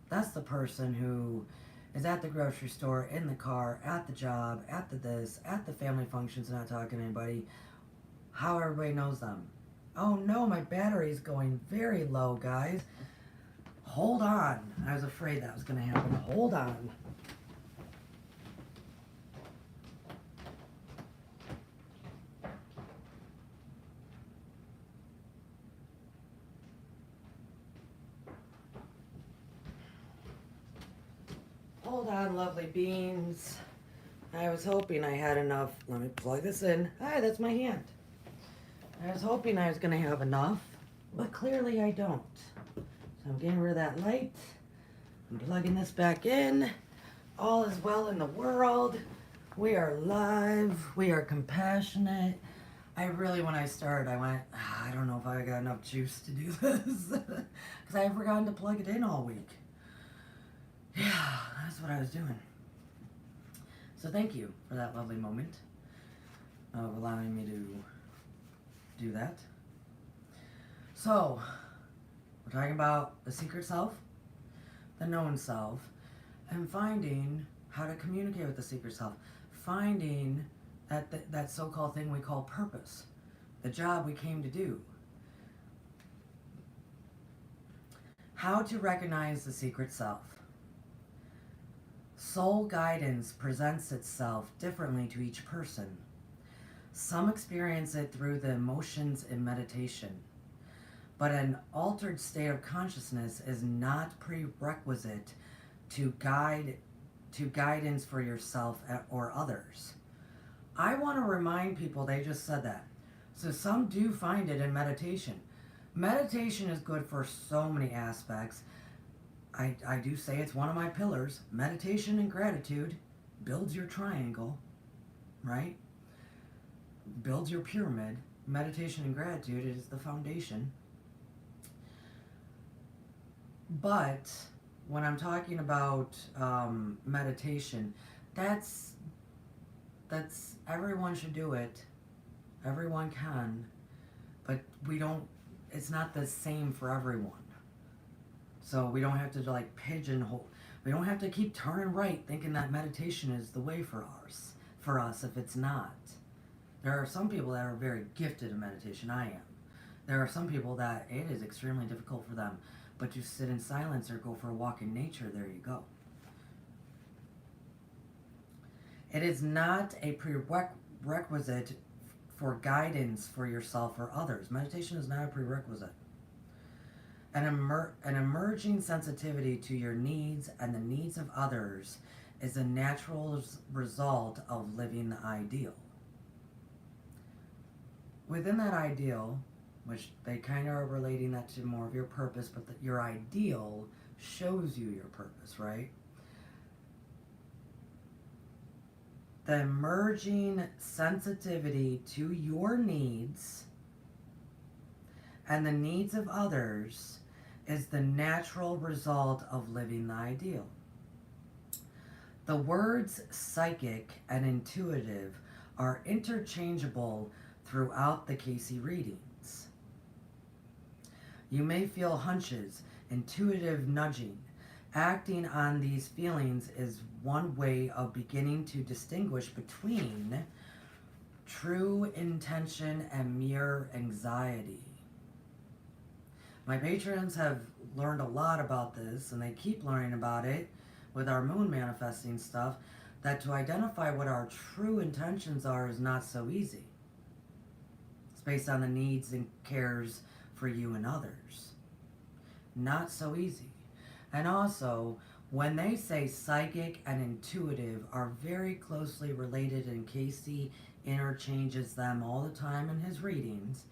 That's the person who is at the grocery store, in the car, at the job, at the this, at the family functions, not talking to anybody. How everybody knows them. Oh no, my battery's going very low, guys. Hold on. I was afraid that was going to happen. Hold on. Hold on, lovely beans. I was hoping I had enough. Let me plug this in. Hi, that's my hand. I was hoping I was going to have enough, but clearly I don't. So I'm getting rid of that light. I'm plugging this back in. All is well in the world. We are live. We are compassionate. I really, when I started, I went, I don't know if I got enough juice to do this. Because I had forgotten to plug it in all week. Yeah, that's what I was doing. So thank you for that lovely moment of allowing me to do that. So, we're talking about the secret self, the known self, and finding how to communicate with the secret self. Finding that so-called thing we call purpose, the job we came to do. How to recognize the secret self. Soul guidance presents itself differently to each person. Some experience it through the emotions in meditation, but an altered state of consciousness is not prerequisite to guidance for yourself or others. I want to remind people, they just said that. So some do find it in meditation. Meditation is good for so many aspects. I do say it's one of my pillars. Meditation and gratitude builds your triangle, right? Builds your pyramid. Meditation and gratitude is the foundation. But when I'm talking about meditation, that's everyone should do it. Everyone can, but it's not the same for everyone. So we don't have to like pigeonhole. We don't have to keep turning right thinking that meditation is the way for us if it's not. There are some people that are very gifted in meditation. I am. There are some people that it is extremely difficult for them, but to sit in silence or go for a walk in nature, there you go. It is not a prerequisite for guidance for yourself or others. Meditation is not a prerequisite. An emerging sensitivity to your needs and the needs of others is a natural result of living the ideal. Within that ideal, which they kind of are relating that to more of your purpose, but your ideal shows you your purpose, right? The emerging sensitivity to your needs and the needs of others is the natural result of living the ideal. The words psychic and intuitive are interchangeable throughout the Cayce readings. You may feel hunches, intuitive nudging. Acting on these feelings is one way of beginning to distinguish between true intention and mere anxiety. My patrons have learned a lot about this, and they keep learning about it with our moon manifesting stuff, that to identify what our true intentions are is not so easy. It's based on the needs and cares for you and others. Not so easy. And also, when they say psychic and intuitive are very closely related, and Cayce interchanges them all the time in his readings,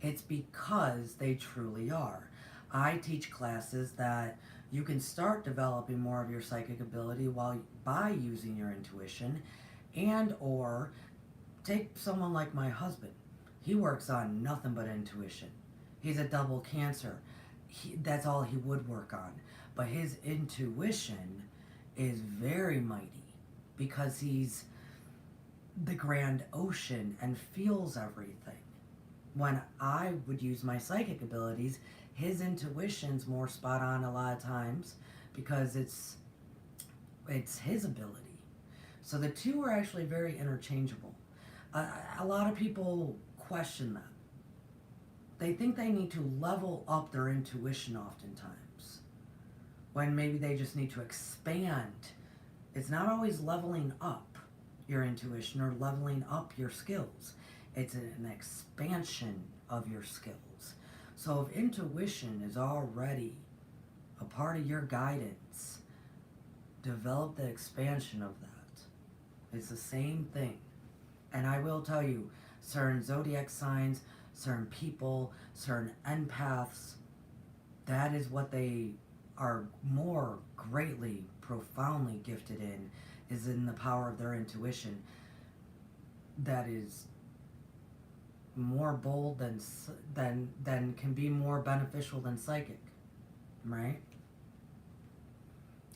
it's because they truly are. I teach classes that you can start developing more of your psychic ability by using your intuition, and or take someone like my husband. He works on nothing but intuition. He's a double Cancer. That's all he would work on. But his intuition is very mighty because he's the grand ocean and feels everything. When I would use my psychic abilities, his intuition's more spot on a lot of times because it's his ability. So the two are actually very interchangeable. A lot of people question that. They think they need to level up their intuition oftentimes, when maybe they just need to expand. It's not always leveling up your intuition or leveling up your skills. It's an expansion of your skills. So if intuition is already a part of your guidance, develop the expansion of that. It's the same thing. And I will tell you, certain zodiac signs, certain people, certain empaths, that is what they are more greatly, profoundly gifted in, is in the power of their intuition. That is more bold than can be more beneficial than psychic, right?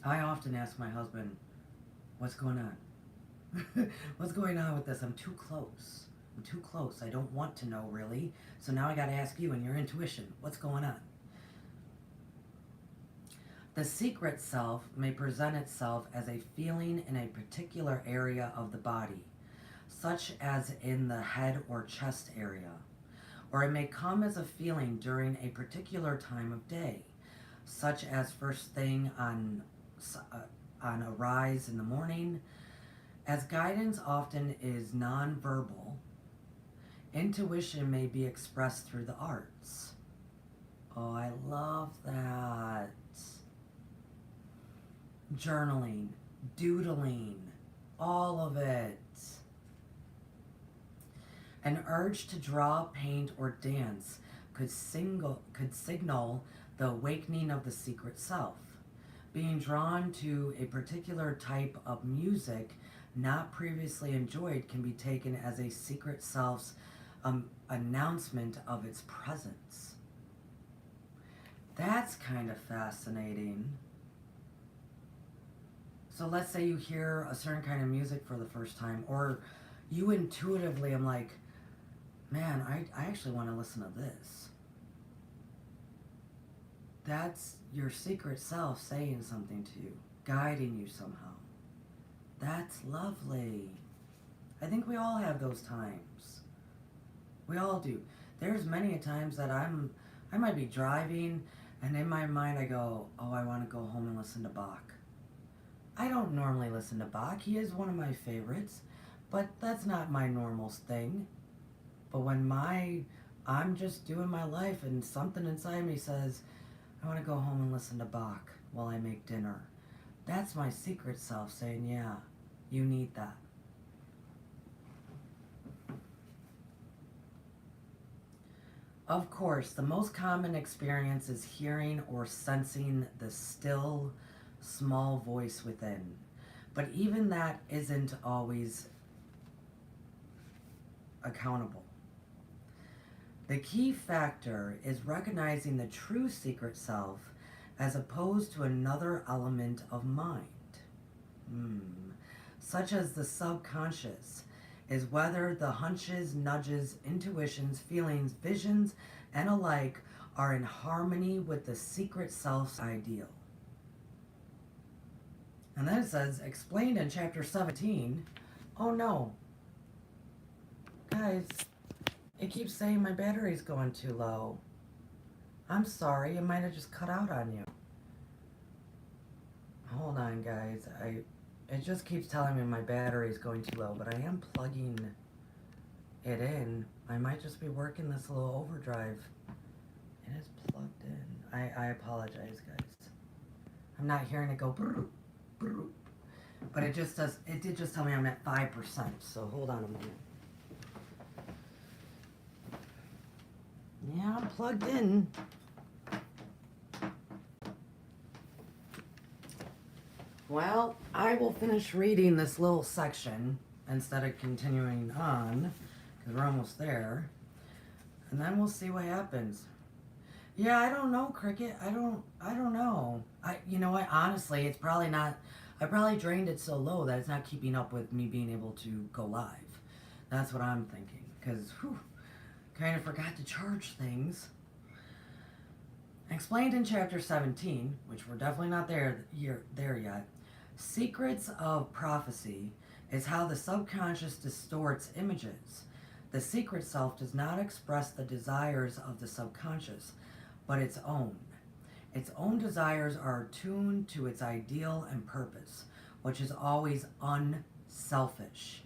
I often ask my husband, what's going on? What's going on with this? I'm too close. I don't want to know, really. So now I got to ask you and your intuition, what's going on? The secret self may present itself as a feeling in a particular area of the body, such as in the head or chest area, or it may come as a feeling during a particular time of day, such as first thing on a rise in the morning. As guidance often is nonverbal, intuition may be expressed through the arts. Oh, I love that. Journaling, doodling, all of it. An urge to draw, paint, or dance could signal the awakening of the secret self. Being drawn to a particular type of music not previously enjoyed can be taken as a secret self's announcement of its presence. That's kind of fascinating. So let's say you hear a certain kind of music for the first time, or you intuitively, I'm like, man, I actually want to listen to this. That's your secret self saying something to you, guiding you somehow. That's lovely. I think we all have those times. We all do. There's many a times that I might be driving and in my mind I go, oh, I want to go home and listen to Bach. I don't normally listen to Bach. He is one of my favorites, but that's not my normal thing. But when I'm just doing my life and something inside me says, I want to go home and listen to Bach while I make dinner. That's my secret self saying, yeah, you need that. Of course, the most common experience is hearing or sensing the still, small voice within. But even that isn't always accountable. The key factor is recognizing the true secret self as opposed to another element of mind, such as the subconscious, is whether the hunches, nudges, intuitions, feelings, visions, and alike are in harmony with the secret self's ideal. And then it says, explained in chapter 17, oh no, guys, it keeps saying my battery's going too low. I'm sorry, it might have just cut out on you. Hold on, guys. It just keeps telling me my battery's going too low, but I am plugging it in. I might just be working this little overdrive. It is plugged in. I apologize, guys. I'm not hearing it go brrr, brrr. But it did just tell me I'm at 5%, so hold on a moment. Yeah, I'm plugged in. Well, I will finish reading this little section instead of continuing on, because we're almost there. And then we'll see what happens. Yeah, I don't know, Cricket. I don't know. You know what, honestly, it's probably not, I probably drained it so low that it's not keeping up with me being able to go live. That's what I'm thinking, because, kind of forgot to charge things. Explained in chapter 17, which we're definitely not there yet, secrets of prophecy is how the subconscious distorts images. The secret self does not express the desires of the subconscious, but its own. Its own desires are tuned to its ideal and purpose, which is always unselfish.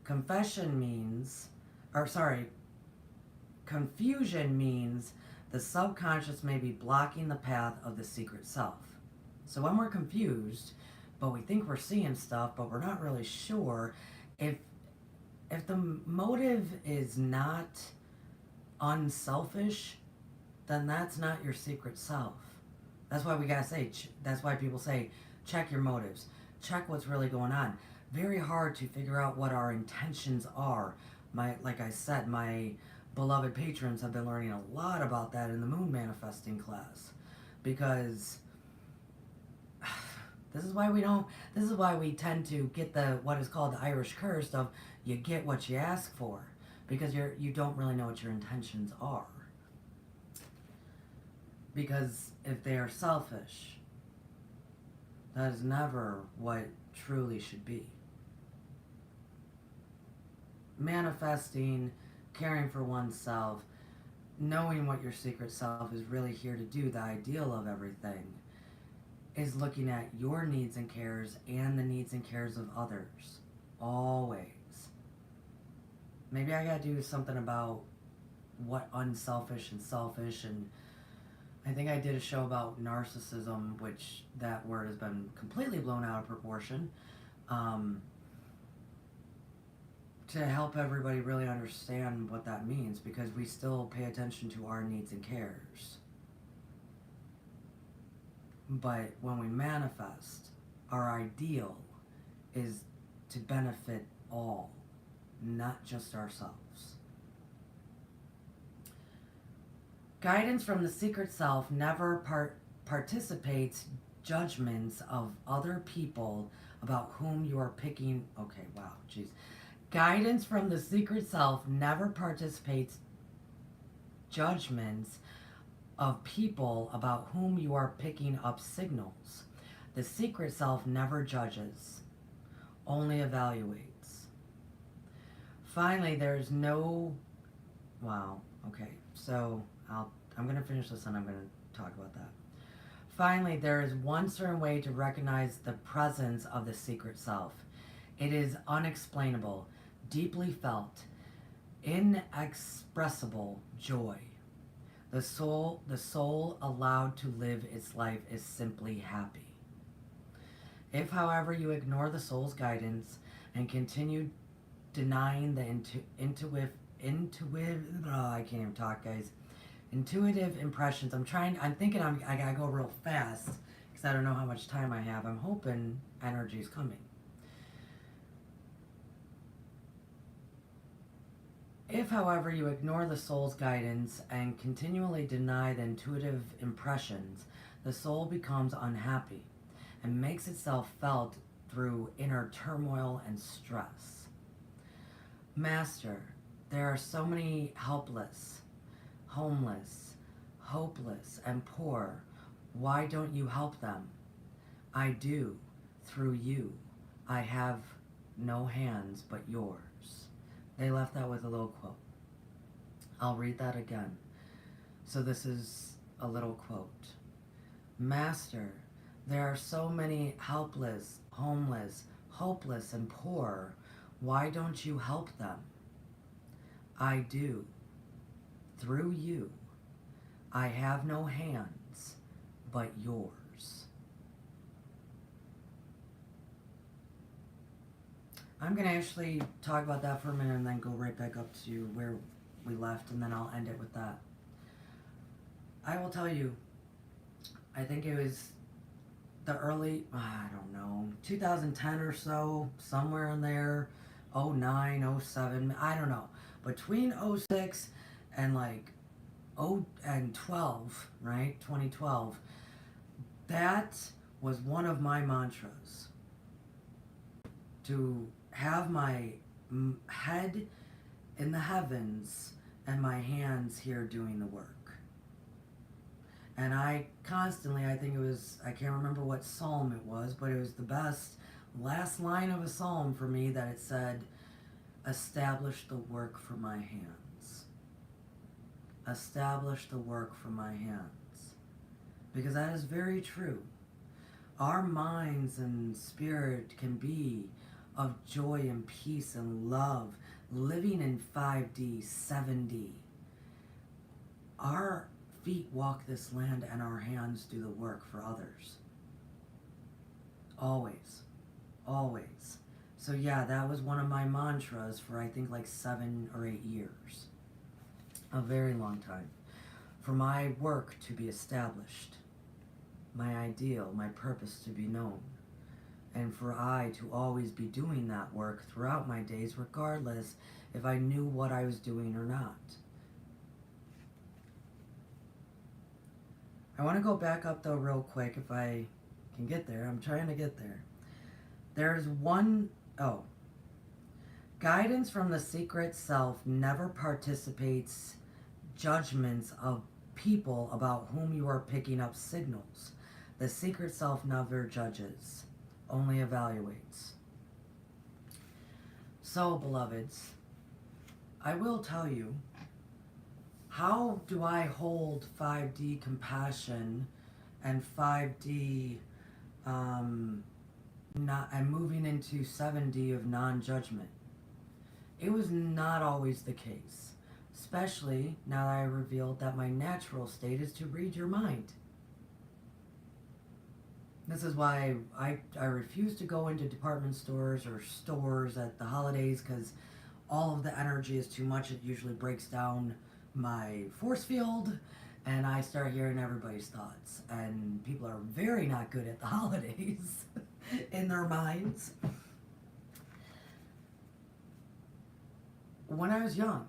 Confusion means the subconscious may be blocking the path of the secret self. So when we're confused, but we think we're seeing stuff, but we're not really sure, if the motive is not unselfish, then that's not your secret self. That's why we gotta say, that's why people say, check your motives. Check what's really going on. Very hard to figure out what our intentions are. Like I said, my beloved patrons have been learning a lot about that in the moon manifesting class, because this is why we tend to get what is called the Irish curse of you get what you ask for, because you don't really know what your intentions are. Because if they are selfish, that is never what truly should be. Manifesting, caring for oneself, knowing what your secret self is really here to do, the ideal of everything, is looking at your needs and cares and the needs and cares of others. Always. Maybe I gotta do something about what unselfish and selfish, and I think I did a show about narcissism, which that word has been completely blown out of proportion, to help everybody really understand what that means, because we still pay attention to our needs and cares. But when we manifest, our ideal is to benefit all, not just ourselves. Guidance from the secret self never participates judgments of other people about whom you are picking. Okay, wow, jeez. Guidance from the secret self never participates judgments of people about whom you are picking up signals. The secret self never judges, only evaluates. Finally, there's no... Wow. Okay. So I'm going to finish this and I'm going to talk about that. Finally, there is one certain way to recognize the presence of the secret self. It is unexplainable, deeply felt, inexpressible joy. The soul allowed to live its life is simply happy. If, however, you ignore the soul's guidance and continue denying the I can't even talk, guys. Intuitive impressions. I'm thinking I gotta go real fast because I don't know how much time I have. I'm hoping energy's coming. If, however, you ignore the soul's guidance and continually deny the intuitive impressions, the soul becomes unhappy and makes itself felt through inner turmoil and stress. Master, there are so many helpless, homeless, hopeless, and poor. Why don't you help them? I do, through you. I have no hands but yours. They left that with a little quote. I'll read that again. So this is a little quote. Master, there are so many helpless, homeless, hopeless, and poor. Why don't you help them? I do. Through you. I have no hands but yours. I'm going to actually talk about that for a minute and then go right back up to where we left, and then I'll end it with that. I will tell you, I think it was the early, 2010 or so, somewhere in there, 09, 07, I don't know. Between 06 and like 12, right, 2012, that was one of my mantras. To have my head in the heavens and my hands here doing the work. And I constantly, I can't remember what psalm it was, but it was the best last line of a psalm for me that it said, establish the work for my hands. Establish the work for my hands. Because that is very true. Our minds and spirit can be of joy and peace and love, living in 5D, 7D. Our feet walk this land and our hands do the work for others. Always. Always. So yeah, that was one of my mantras for I think like 7 or 8 years. A very long time. For my work to be established. My ideal, my purpose to be known. And for I to always be doing that work throughout my days, regardless if I knew what I was doing or not. I want to go back up though real quick if I can get there. I'm trying to get there. There's guidance from the secret self never participates judgments of people about whom you are picking up signals. The secret self never judges, only evaluates. So, beloveds, I will tell you, how do I hold 5D compassion and 5D and moving into 7D of non-judgment? It was not always the case, especially now that I revealed that my natural state is to read your mind. This is why I refuse to go into department stores or stores at the holidays, because all of the energy is too much. It usually breaks down my force field and I start hearing everybody's thoughts. And people are very not good at the holidays in their minds. When I was young,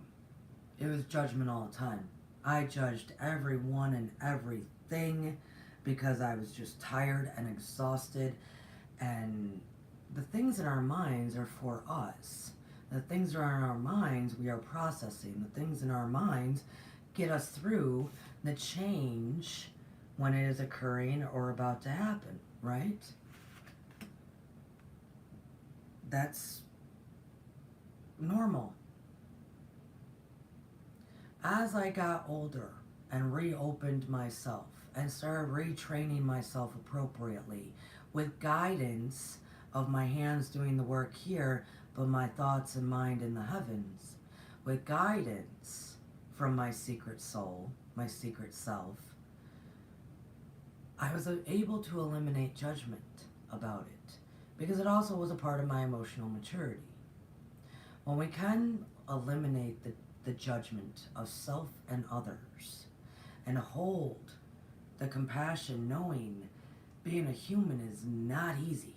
it was judgment all the time. I judged everyone and everything because I was just tired and exhausted. And the things in our minds are for us. The things that are in our minds we are processing. The things in our minds get us through the change when it is occurring or about to happen, right? That's normal. as I got older and reopened myself and started retraining myself appropriately with guidance of my hands doing the work here, but my thoughts and mind in the heavens, with guidance from my secret soul, my secret self, I was able to eliminate judgment about it because it also was a part of my emotional maturity. When we can eliminate the judgment of self and others and hold the compassion, knowing being a human is not easy,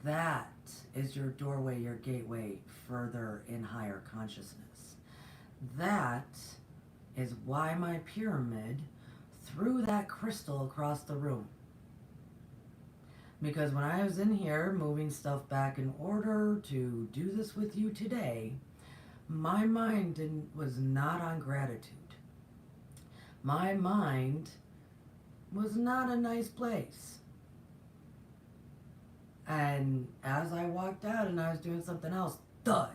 that is your doorway, your gateway further in higher consciousness. That is why my pyramid threw that crystal across the room. Because when I was in here moving stuff back in order to do this with you today, my mind was not on gratitude. My mind was not a nice place. And as I walked out and I was doing something else, thud.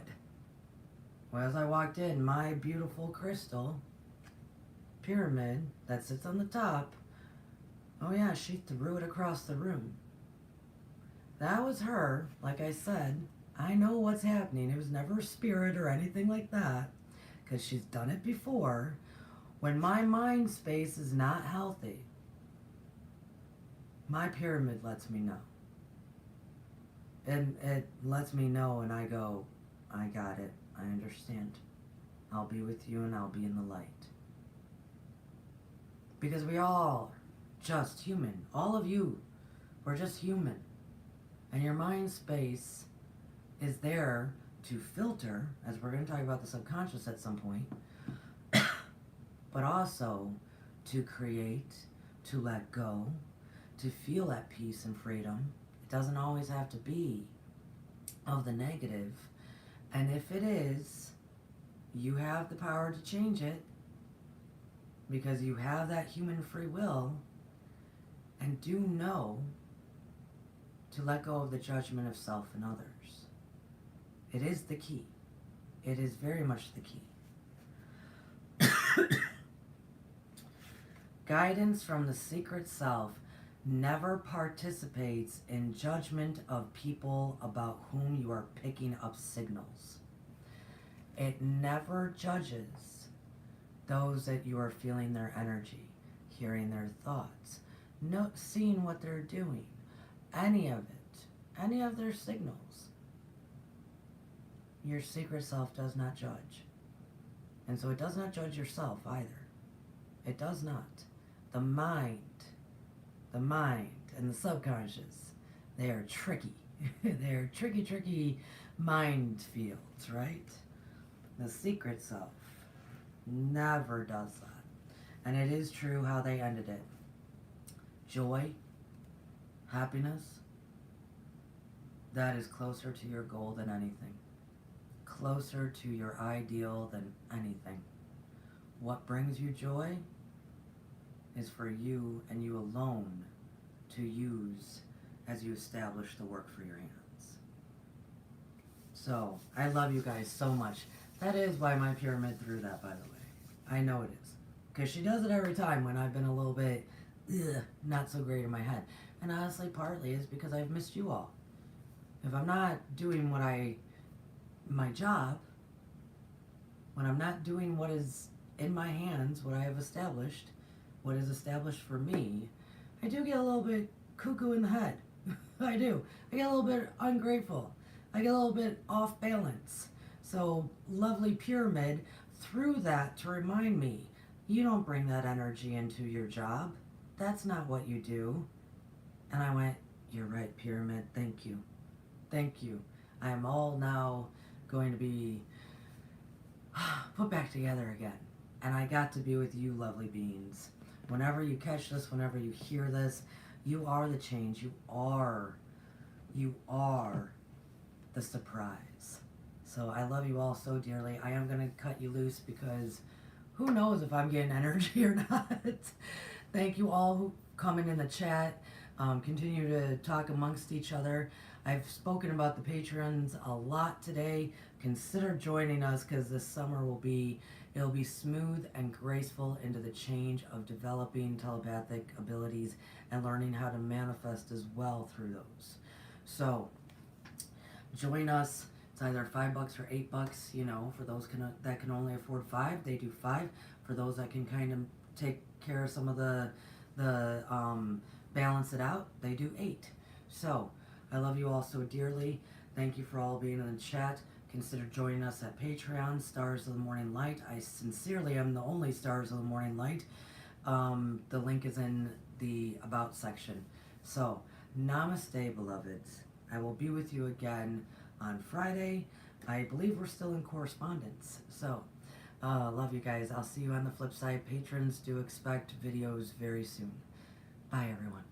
Well, as I walked in, my beautiful crystal pyramid that sits on the top, oh yeah, she threw it across the room. That was her. Like I said, I know what's happening. It was never a spirit or anything like that, because she's done it before. When my mind space is not healthy, my pyramid lets me know. And it lets me know, and I go, I got it. I understand. I'll be with you and I'll be in the light. Because we all just human. All of you, we're just human. And your mind space is there to filter, as we're going to talk about the subconscious at some point, but also to create, to let go, to feel at peace and freedom. It doesn't always have to be of the negative. And if it is, you have the power to change it because you have that human free will. And do know to let go of the judgment of self and others. It is the key. It is very much the key. Guidance from the secret self never participates in judgment of people about whom you are picking up signals. It never judges those that you are feeling their energy, hearing their thoughts, seeing what they're doing, any of it, any of their signals. Your secret self does not judge. And so it does not judge yourself either. It does not. The mind and the subconscious, they are tricky. They're tricky mind fields, right? The secret self never does that. And it is true how they ended it. Joy, happiness, that is closer to your goal than anything. Closer to your ideal than anything. What brings you joy is for you and you alone to use as you establish the work for your hands. So, I love you guys so much. That is why my pyramid threw that, by the way. I know it is. Because she does it every time when I've been a little bit not so great in my head. And honestly, partly is because I've missed you all. If I'm not doing my job, when I'm not doing what is in my hands, what I have established, what is established for me, I do get a little bit cuckoo in the head. I do. I get a little bit ungrateful. I get a little bit off balance. So, lovely pyramid threw that to remind me, you don't bring that energy into your job. That's not what you do. And I went, you're right, pyramid. Thank you. Thank you. I am all now going to be put back together again. And I got to be with you, lovely beings. Whenever you catch this, whenever you hear this, you are the change. You are the surprise. So I love you all so dearly. I am going to cut you loose because who knows if I'm getting energy or not. Thank you all who coming in the chat. Continue to talk amongst each other. I've spoken about the Patreons a lot today. consider joining us, because this summer it'll be smooth and graceful into the change of developing telepathic abilities and learning how to manifest as well through those. So join us. It's either $5 or $8. You know, for those that can only afford 5, they do 5. For those that can kind of take care of some of the balance it out, they do 8. So I love you all so dearly. Thank you for all being in the chat. Consider joining us at Patreon, Stars of the Morning Light. I sincerely am the only Stars of the Morning Light. The link is in the About section. So, namaste, beloveds. I will be with you again on Friday. I believe we're still in correspondence. So, love you guys. I'll see you on the flip side. Patrons do expect videos very soon. Bye, everyone.